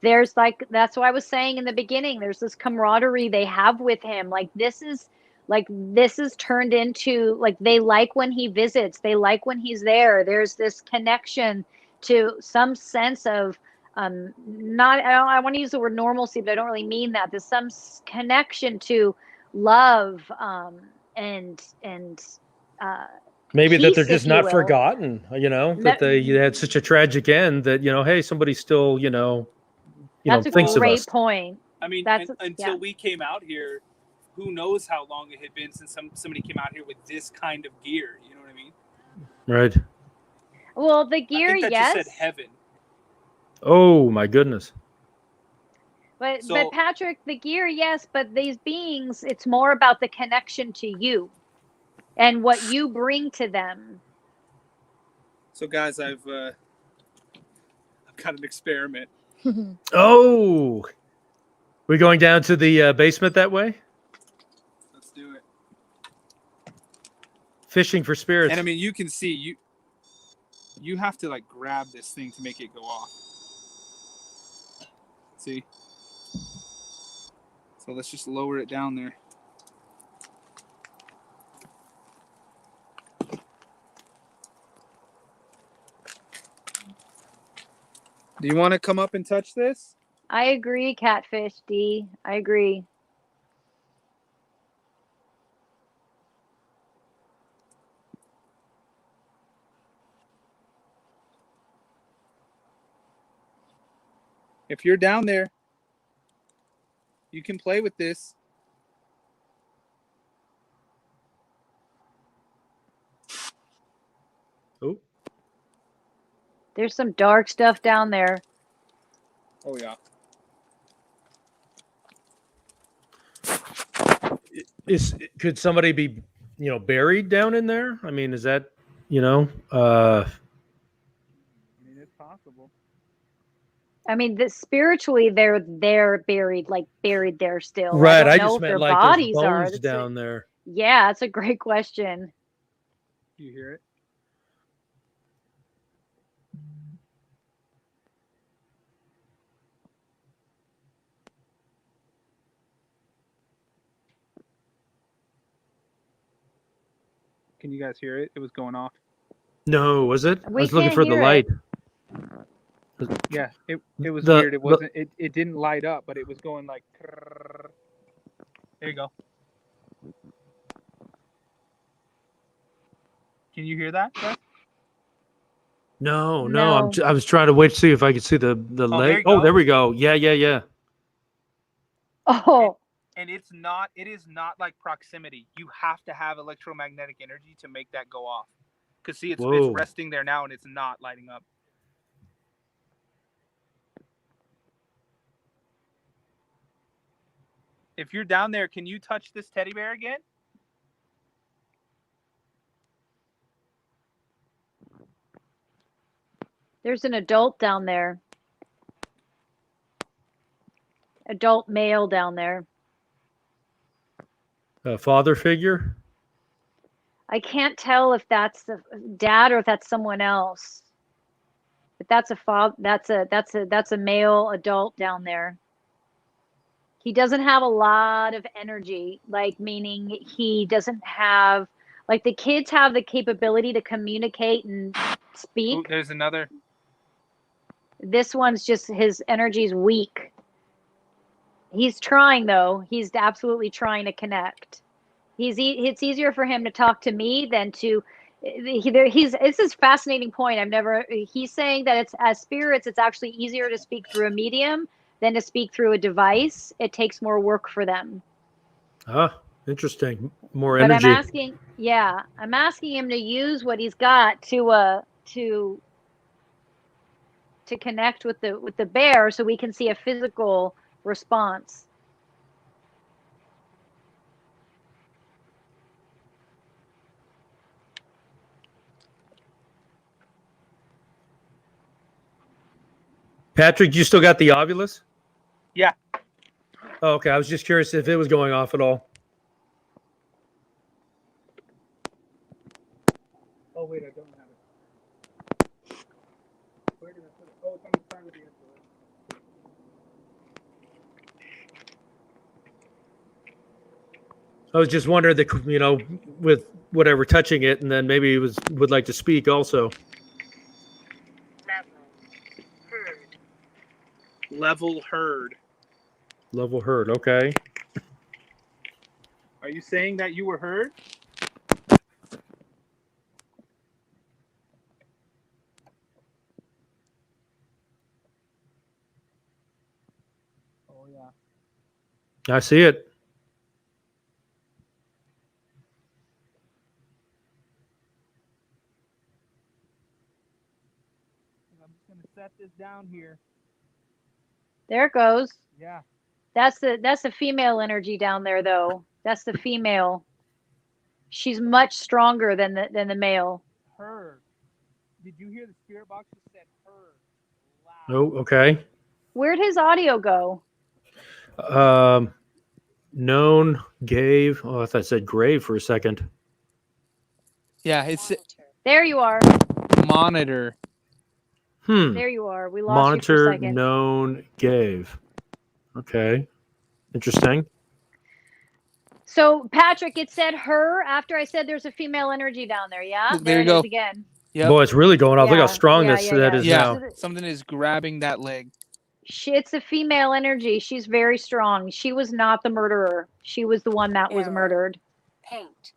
Speaker 3: There's that's what I was saying in the beginning. There's this camaraderie they have with him. This is turned into they like when he visits. They like when he's there. There's this connection to some sense of I want to use the word normalcy, but I don't really mean that. There's some connection to love and
Speaker 2: maybe that they're just not forgotten. That they had such a tragic end that hey, somebody still
Speaker 3: that's a great point.
Speaker 4: I mean, until we came out here, who knows how long it had been since somebody came out here with this kind of gear. You know what I mean?
Speaker 2: Right.
Speaker 3: Well, the gear,
Speaker 4: I think that
Speaker 3: yes.
Speaker 4: just said heaven.
Speaker 2: Oh my goodness.
Speaker 3: But Patrick, the gear, yes, but these beings, it's more about the connection to you. and what you bring to them.
Speaker 4: So, guys, I've got an experiment.
Speaker 2: Oh, we're going down to the basement that way?
Speaker 4: Let's do it.
Speaker 2: Fishing for spirits.
Speaker 4: And I mean, you can see you have to like grab this thing to make it go off. See? So let's just lower it down there. Do you want to come up and touch this?
Speaker 3: I agree, Catfish D. I agree.
Speaker 4: If you're down there, you can play with this.
Speaker 2: Oh.
Speaker 3: There's some dark stuff down there.
Speaker 4: Oh, yeah.
Speaker 2: Could somebody be, buried down in there? I mean, is that,
Speaker 4: I mean, it's possible.
Speaker 3: I mean, spiritually, they're buried there still.
Speaker 2: right?
Speaker 3: I
Speaker 2: I
Speaker 3: don't know
Speaker 2: just
Speaker 3: if
Speaker 2: meant
Speaker 3: their
Speaker 2: like
Speaker 3: bodies
Speaker 2: there's
Speaker 3: are.
Speaker 2: bones
Speaker 3: That's
Speaker 2: down there.
Speaker 3: Yeah, that's a great question.
Speaker 4: Do you hear it? Can you guys hear it? It was going off.
Speaker 2: No, was it?
Speaker 3: We
Speaker 2: I was looking
Speaker 3: can't
Speaker 2: for the
Speaker 3: hear
Speaker 2: light.
Speaker 4: Yeah, it was
Speaker 2: The-
Speaker 4: weird. It wasn't. It didn't light up, but it was going like. There you go. Can you hear that, guys?
Speaker 2: No.
Speaker 3: No.
Speaker 2: I was trying to wait to see if I could see the
Speaker 4: there
Speaker 2: leg.
Speaker 4: you
Speaker 2: Oh,
Speaker 4: go.
Speaker 2: there we go. Yeah.
Speaker 3: Oh,
Speaker 4: And it is not like proximity. You have to have electromagnetic energy to make that go off. Because see, it's
Speaker 2: Whoa.
Speaker 4: resting there now and it's not lighting up. If you're down there, can you touch this teddy bear again?
Speaker 3: there's an adult down there. Adult male down there.
Speaker 2: A father figure.
Speaker 3: I can't tell if that's the dad or if that's someone else. But that's a male adult down there. He doesn't have a lot of energy, like meaning he doesn't have like the kids have the capability to communicate and speak.
Speaker 4: Ooh, there's another.
Speaker 3: This one's just his energy's weak. He's trying though. He's absolutely trying to connect. It's easier for him to talk to me than to this is a fascinating point. He's saying that it's as spirits, it's actually easier to speak through a medium than to speak through a device. It takes more work for them.
Speaker 2: Ah, interesting. More
Speaker 3: But
Speaker 2: energy.
Speaker 3: I'm asking him to use what he's got to connect with the bear so we can see a physical response.
Speaker 2: Patrick, you still got the ovulus?
Speaker 4: Yeah.
Speaker 2: Oh, okay. I was just curious if it was going off at all.
Speaker 4: Oh wait, I don't have it. Where did I put it? Oh, it's on the side of the envelope.
Speaker 2: I was just wondering with whatever touching it, and then maybe he would like to speak also.
Speaker 4: Level heard.
Speaker 2: Level heard. Okay.
Speaker 4: Are you saying that you were heard? Oh yeah.
Speaker 2: I see it.
Speaker 4: I'm just gonna set this down here.
Speaker 3: There it goes.
Speaker 4: Yeah.
Speaker 3: That's the female energy down there though. That's the female. She's much stronger than the male.
Speaker 4: Her. Did you hear the spirit box that said her?
Speaker 2: Oh, okay.
Speaker 3: Where'd his audio go?
Speaker 2: Known, gave. Oh, I thought it said grave for a second.
Speaker 4: Yeah, it's
Speaker 3: There you are.
Speaker 4: monitor.
Speaker 3: There you are. We lost you for a
Speaker 2: Monitor,
Speaker 3: second.
Speaker 2: known, gave. Okay. Interesting.
Speaker 3: So, Patrick, it said her after I said there's a female energy down there. Yeah,
Speaker 4: Look, there you
Speaker 3: it
Speaker 4: go.
Speaker 3: is again.
Speaker 4: Yep.
Speaker 2: Boy, it's really going off. Look how strong that is
Speaker 4: Yeah,
Speaker 2: now.
Speaker 4: something is grabbing that leg.
Speaker 3: It's a female energy. She's very strong. She was not the murderer. She was the one that was murdered.
Speaker 5: Paint.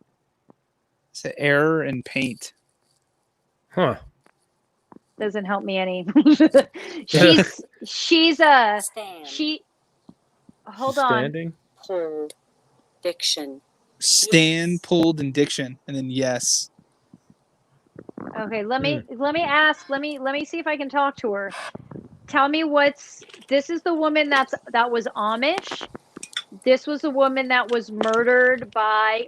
Speaker 4: It's an error in paint.
Speaker 2: Huh.
Speaker 3: Doesn't help me any. she's
Speaker 5: Stand.
Speaker 3: hold on.
Speaker 2: Standing.
Speaker 5: Pulled. Diction.
Speaker 4: Stand, pulled, and diction, and then yes.
Speaker 3: Okay, let me ask. Let me see if I can talk to her. Tell me this is the woman that was Amish. This was a woman that was murdered by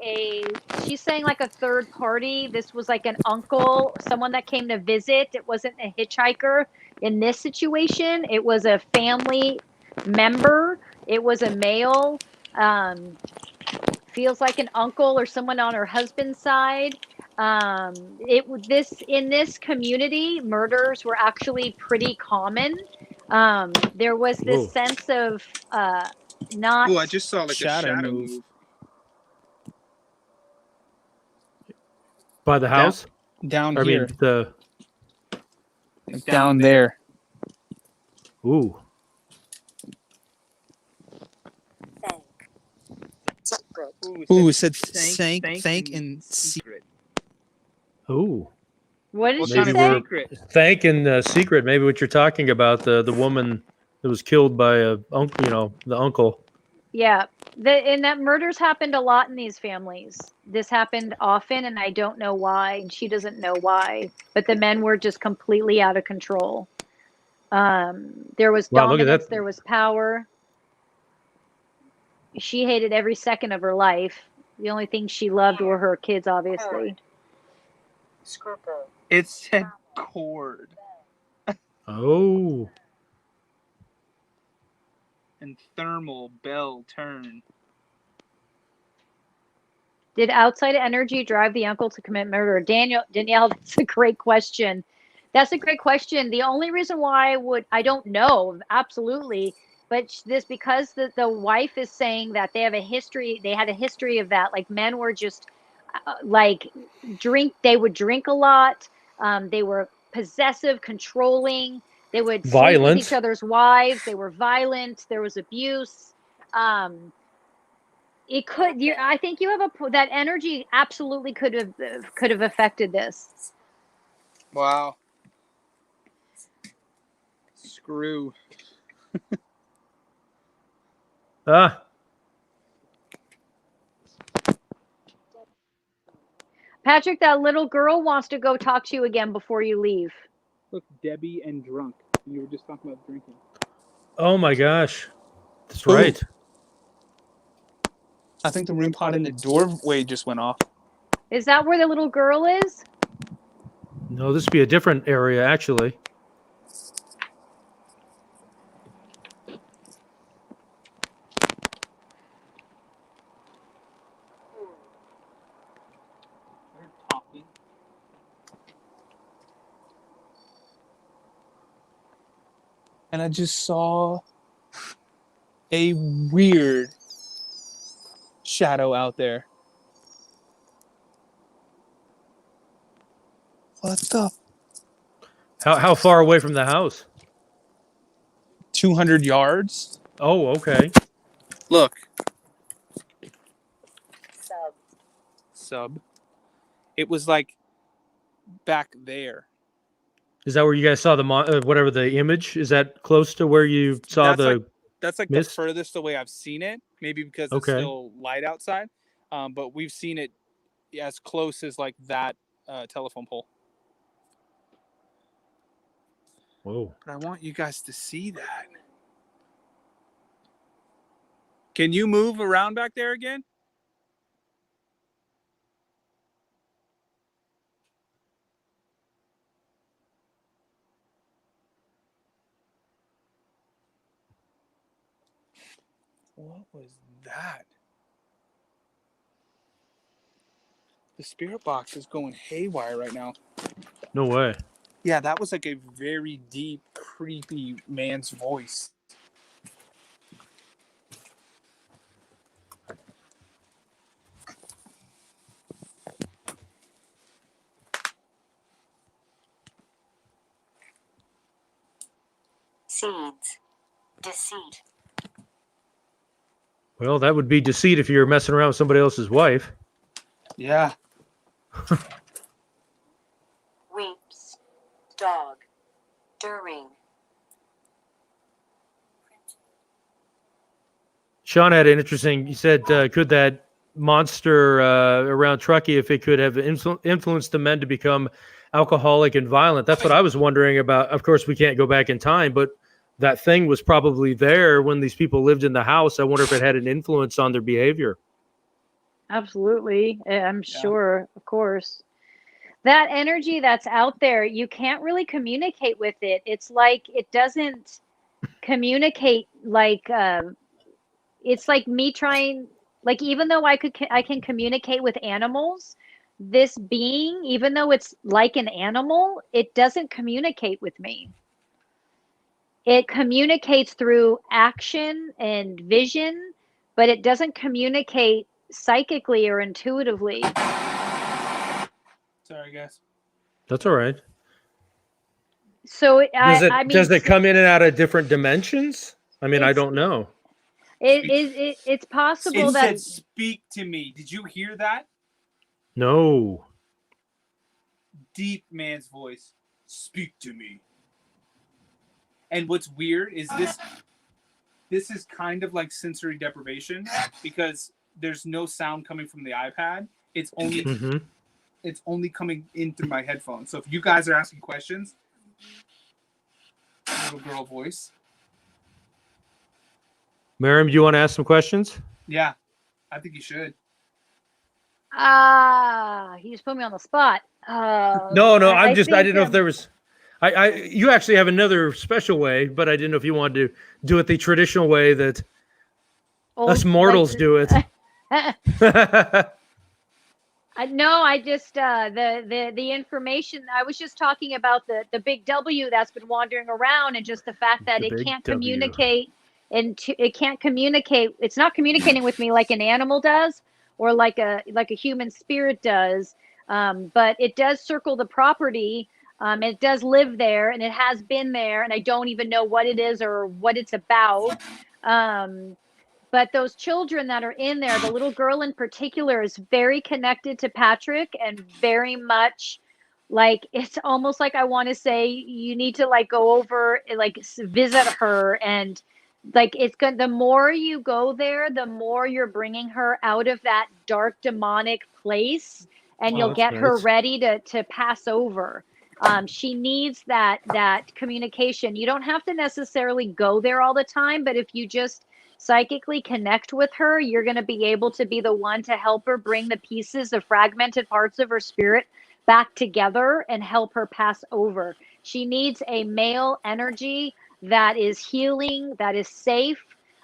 Speaker 3: she's saying like a third party. This was like an uncle, someone that came to visit. It wasn't a hitchhiker in this situation. It was a family member. It was a male. Feels like an uncle or someone on her husband's side. In this community, murders were actually pretty common. There was this sense of not.
Speaker 4: Oh, I just saw like a shadow move.
Speaker 2: By the house?
Speaker 4: Down
Speaker 2: I
Speaker 4: here.
Speaker 2: mean,
Speaker 4: Down there.
Speaker 2: Ooh.
Speaker 5: Secret.
Speaker 4: Ooh, it said thank, and secret.
Speaker 2: Ooh.
Speaker 3: What did she
Speaker 2: Maybe
Speaker 3: say?
Speaker 2: we're thanking secret. Maybe what you're talking about, the woman that was killed by the uncle.
Speaker 3: Yeah, and that murders happened a lot in these families. This happened often, and I don't know why, and she doesn't know why. But the men were just completely out of control. There was dominance, there was power. She hated every second of her life. The only thing she loved were her kids, obviously.
Speaker 5: Scruple.
Speaker 4: It said cord.
Speaker 2: Oh.
Speaker 4: And thermal bell turn.
Speaker 3: Did outside energy drive the uncle to commit murder? Danielle, that's a great question. That's a great question. The only reason why I don't know, absolutely, but because the wife is saying that they had a history of that. Like men were just they would drink a lot. They were possessive, controlling. They would sleep with each other's wives. They were violent. There was abuse. It could. I think you have that energy. Absolutely could have affected this.
Speaker 4: Wow. Screw.
Speaker 3: Patrick, that little girl wants to go talk to you again before you leave.
Speaker 4: Look, Debbie and drunk. You were just talking about drinking.
Speaker 2: Oh my gosh. That's right.
Speaker 4: I think the room pot in the doorway just went off.
Speaker 3: Is that where the little girl is?
Speaker 2: No, this would be a different area, actually.
Speaker 4: And I just saw a weird shadow out there. What the?
Speaker 2: How far away from the house?
Speaker 4: 200 yards.
Speaker 2: Oh, okay.
Speaker 4: Look. Sub. It was like back there.
Speaker 2: Is that where you guys saw the whatever the image? Is that close to where you saw
Speaker 4: that's like
Speaker 2: mist?
Speaker 4: the furthest away I've seen it. Maybe because it's still light outside. But we've seen it as close as like that telephone pole.
Speaker 2: Whoa.
Speaker 4: But I want you guys to see that. Can you move around back there again? What was that? The spirit box is going haywire right now.
Speaker 2: No way.
Speaker 4: Yeah, that was like a very deep, creepy man's voice.
Speaker 5: Seeds. Deceit.
Speaker 2: Well, that would be deceit if you're messing around with somebody else's wife.
Speaker 4: Yeah.
Speaker 5: Weeps. Dog. During.
Speaker 2: Sean had an interesting. He said, "Could that monster around Truckee, if it could have influenced the men to become alcoholic and violent?" That's what I was wondering about. Of course, we can't go back in time, but that thing was probably there when these people lived in the house. I wonder if it had an influence on their behavior.
Speaker 3: Absolutely. I'm sure, of course. That energy that's out there, you can't really communicate with it. It's like it doesn't communicate like it's like me trying, like, even though I can communicate with animals, this being, even though it's like an animal, it doesn't communicate with me. It communicates through action and vision, but it doesn't communicate psychically or intuitively.
Speaker 4: Sorry, guys.
Speaker 2: That's all right.
Speaker 3: So
Speaker 2: Does it come in and out of different dimensions? I mean, I don't know.
Speaker 3: It's possible
Speaker 4: It
Speaker 3: that
Speaker 4: said, "Speak to me." Did you hear that?
Speaker 2: No.
Speaker 4: Deep man's voice. "Speak to me." And what's weird is this is kind of like sensory deprivation because there's no sound coming from the iPad. It's only it's only coming in through my headphones. So if you guys are asking questions, little girl voice.
Speaker 2: Maryam, do you want to ask some questions?
Speaker 4: Yeah, I think you should.
Speaker 3: he just put me on the spot.
Speaker 2: No, I
Speaker 3: think,
Speaker 2: didn't know if there was. You actually have another special way, but I didn't know if you wanted to do it the traditional way that us mortals do it.
Speaker 3: No, I just the information. I was just talking about the big W that's been wandering around, and just the fact that it can't communicate, and it can't communicate. It's not communicating with me like an animal does, or like a human spirit does. But it does circle the property. It does live there, and it has been there, and I don't even know what it is or what it's about. But those children that are in there, the little girl in particular, is very connected to Patrick, and very much like, it's almost like I want to say you need to like go over, like visit her, and like it's good. The more you go there, the more you're bringing her out of that dark demonic place, and you'll get her ready to pass over. She needs that communication. You don't have to necessarily go there all the time, but if you just psychically connect with her, you're going to be able to be the one to help her bring the pieces, the fragmented parts of her spirit back together and help her pass over. She needs a male energy that is healing, that is safe.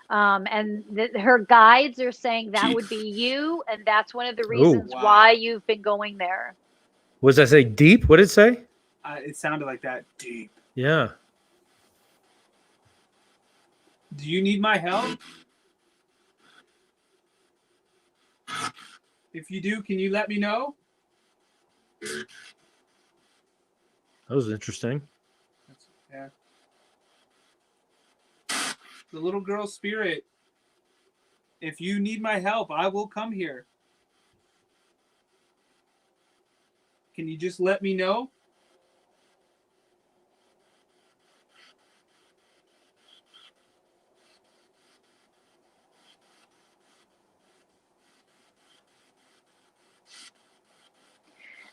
Speaker 3: And her guides are saying that would be you. And that's one of the reasons why you've been going there.
Speaker 2: Was that say deep? What did it say?
Speaker 4: It sounded like that. Deep.
Speaker 2: Yeah.
Speaker 4: Do you need my help? If you do, can you let me know?
Speaker 2: That was interesting.
Speaker 4: Yeah. The little girl spirit. If you need my help, I will come here. Can you just let me know?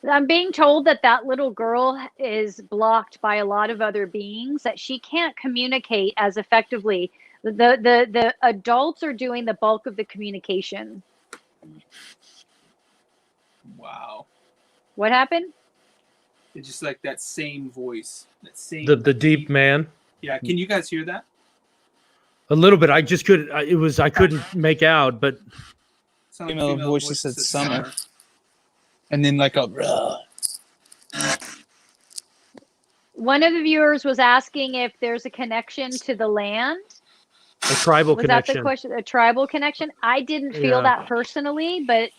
Speaker 3: I'm being told that little girl is blocked by a lot of other beings, that she can't communicate as effectively. The adults are doing the bulk of the communication.
Speaker 4: Wow.
Speaker 3: What happened?
Speaker 4: It's just like that same voice. That same
Speaker 2: The deep man.
Speaker 4: Yeah, can you guys hear that?
Speaker 2: A little bit. I just couldn't. I couldn't make out. But
Speaker 6: Female voice that said summer. And then like a.
Speaker 3: One of the viewers was asking if there's a connection to the land.
Speaker 2: a tribal
Speaker 3: Was
Speaker 2: connection.
Speaker 3: that the question? A tribal connection? I didn't feel that personally, but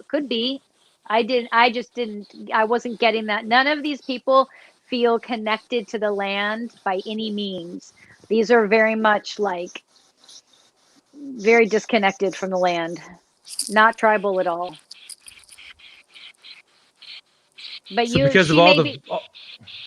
Speaker 3: could be. I just didn't. I wasn't getting that. None of these people feel connected to the land by any means. These are very much like very disconnected from the land, not tribal at all. But
Speaker 2: So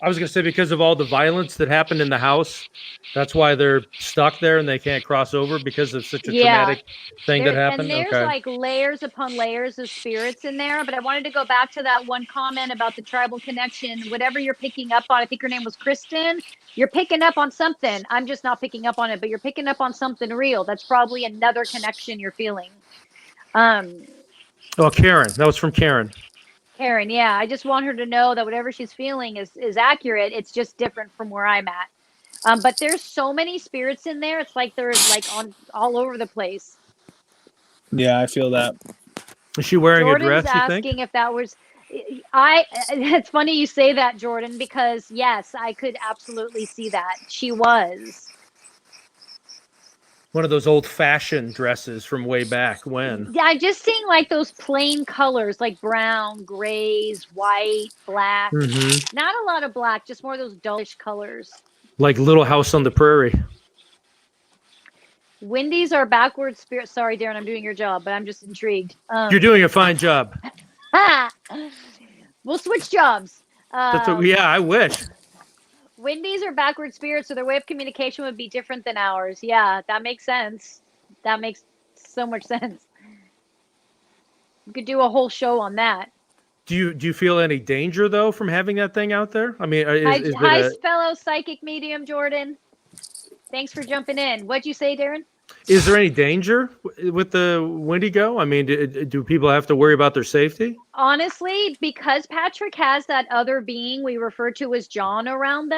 Speaker 2: I was going to say because of all the violence that happened in the house, that's why they're stuck there and they can't cross over because of such a traumatic thing that happened.
Speaker 3: And there's like layers upon layers of spirits in there. But I wanted to go back to that one comment about the tribal connection. Whatever you're picking up on, I think her name was Kristen. You're picking up on something. I'm just not picking up on it, but you're picking up on something real. That's probably another connection you're feeling.
Speaker 2: Oh, Karen. That was from Karen.
Speaker 3: Karen, yeah. I just want her to know that whatever she's feeling is accurate. It's just different from where I'm at. But there's so many spirits in there. It's like they're like on all over the place.
Speaker 6: Yeah, I feel that.
Speaker 2: Is she wearing
Speaker 3: Jordan's
Speaker 2: a dress, you think?
Speaker 3: asking if that was it's funny you say that, Jordan, because yes, I could absolutely see that. She was.
Speaker 2: One of those old-fashioned dresses from way back when.
Speaker 3: Yeah, I just seeing like those plain colors, like brown, grays, white, black.
Speaker 2: Mm-hmm.
Speaker 3: Not a lot of black, just more of those dullish colors.
Speaker 2: Like Little House on the Prairie.
Speaker 3: Wendy's are backward spirits. Sorry, Darren, I'm doing your job, but I'm just intrigued.
Speaker 2: You're doing a fine job.
Speaker 3: We'll switch jobs.
Speaker 2: Yeah, I wish.
Speaker 3: Wendy's are backward spirits, so their way of communication would be different than ours. Yeah, that makes sense. That makes so much sense. We could do a whole show on that.
Speaker 2: Do you feel any danger though from having that thing out there? I mean,
Speaker 3: hi, fellow psychic medium Jordan. Thanks for jumping in. What'd you say, Darren?
Speaker 2: Is there any danger with the Wendigo? I mean, do people have to worry about their safety?
Speaker 3: Honestly, because Patrick has that other being we refer to as John around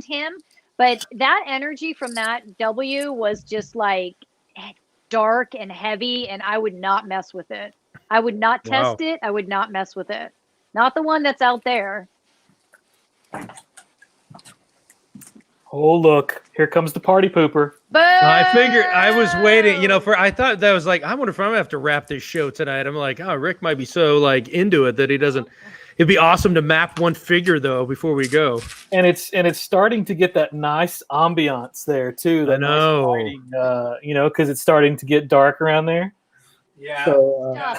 Speaker 3: him, but that energy from that W was just like dark and heavy, and I would not mess with it. I would not test it. I would not mess with it. Not the one that's out there.
Speaker 1: Oh, look, here comes the party pooper.
Speaker 3: But
Speaker 2: I figured I was waiting, I thought that was like, I wonder if I'm gonna have to wrap this show tonight. I'm like, oh, Rick might be so like into it that he doesn't. It'd be awesome to map one figure though before we go.
Speaker 1: And it's starting to get that nice ambiance there too.
Speaker 2: I know,
Speaker 1: nice lighting, because it's starting to get dark around there.
Speaker 4: Yeah.
Speaker 1: So,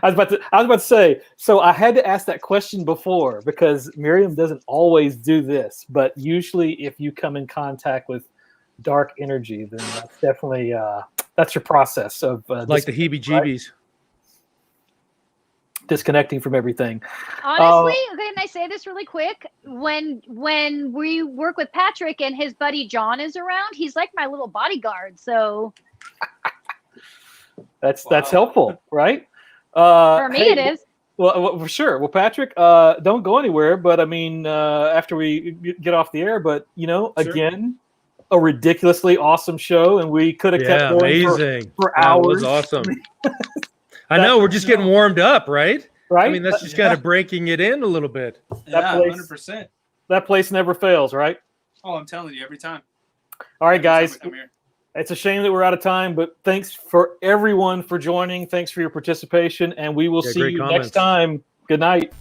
Speaker 1: I was about to say, so I had to ask that question before because Maryam doesn't always do this, but usually if you come in contact with dark energy, then that's definitely that's your process of
Speaker 2: like the heebie-jeebies.
Speaker 1: Right? Disconnecting from everything.
Speaker 3: Honestly, can I say this really quick? When we work with Patrick and his buddy John is around, he's like my little bodyguard. So
Speaker 1: that's helpful, right?
Speaker 3: For me, it is.
Speaker 1: Well, for sure. Well, Patrick, don't go anywhere. But I mean, after we get off the air, but again, a ridiculously awesome show, and we could have kept going for hours.
Speaker 2: That was awesome. I know we're just getting warmed up, right?
Speaker 1: Right.
Speaker 2: I mean, that's just kind of breaking it in a little bit.
Speaker 4: Yeah, 100%.
Speaker 1: That place never fails, right?
Speaker 4: Oh, I'm telling you, every time.
Speaker 1: All right, guys. It's a shame that we're out of time, but thanks for everyone for joining. Thanks for your participation, and we will see you next time. Good night.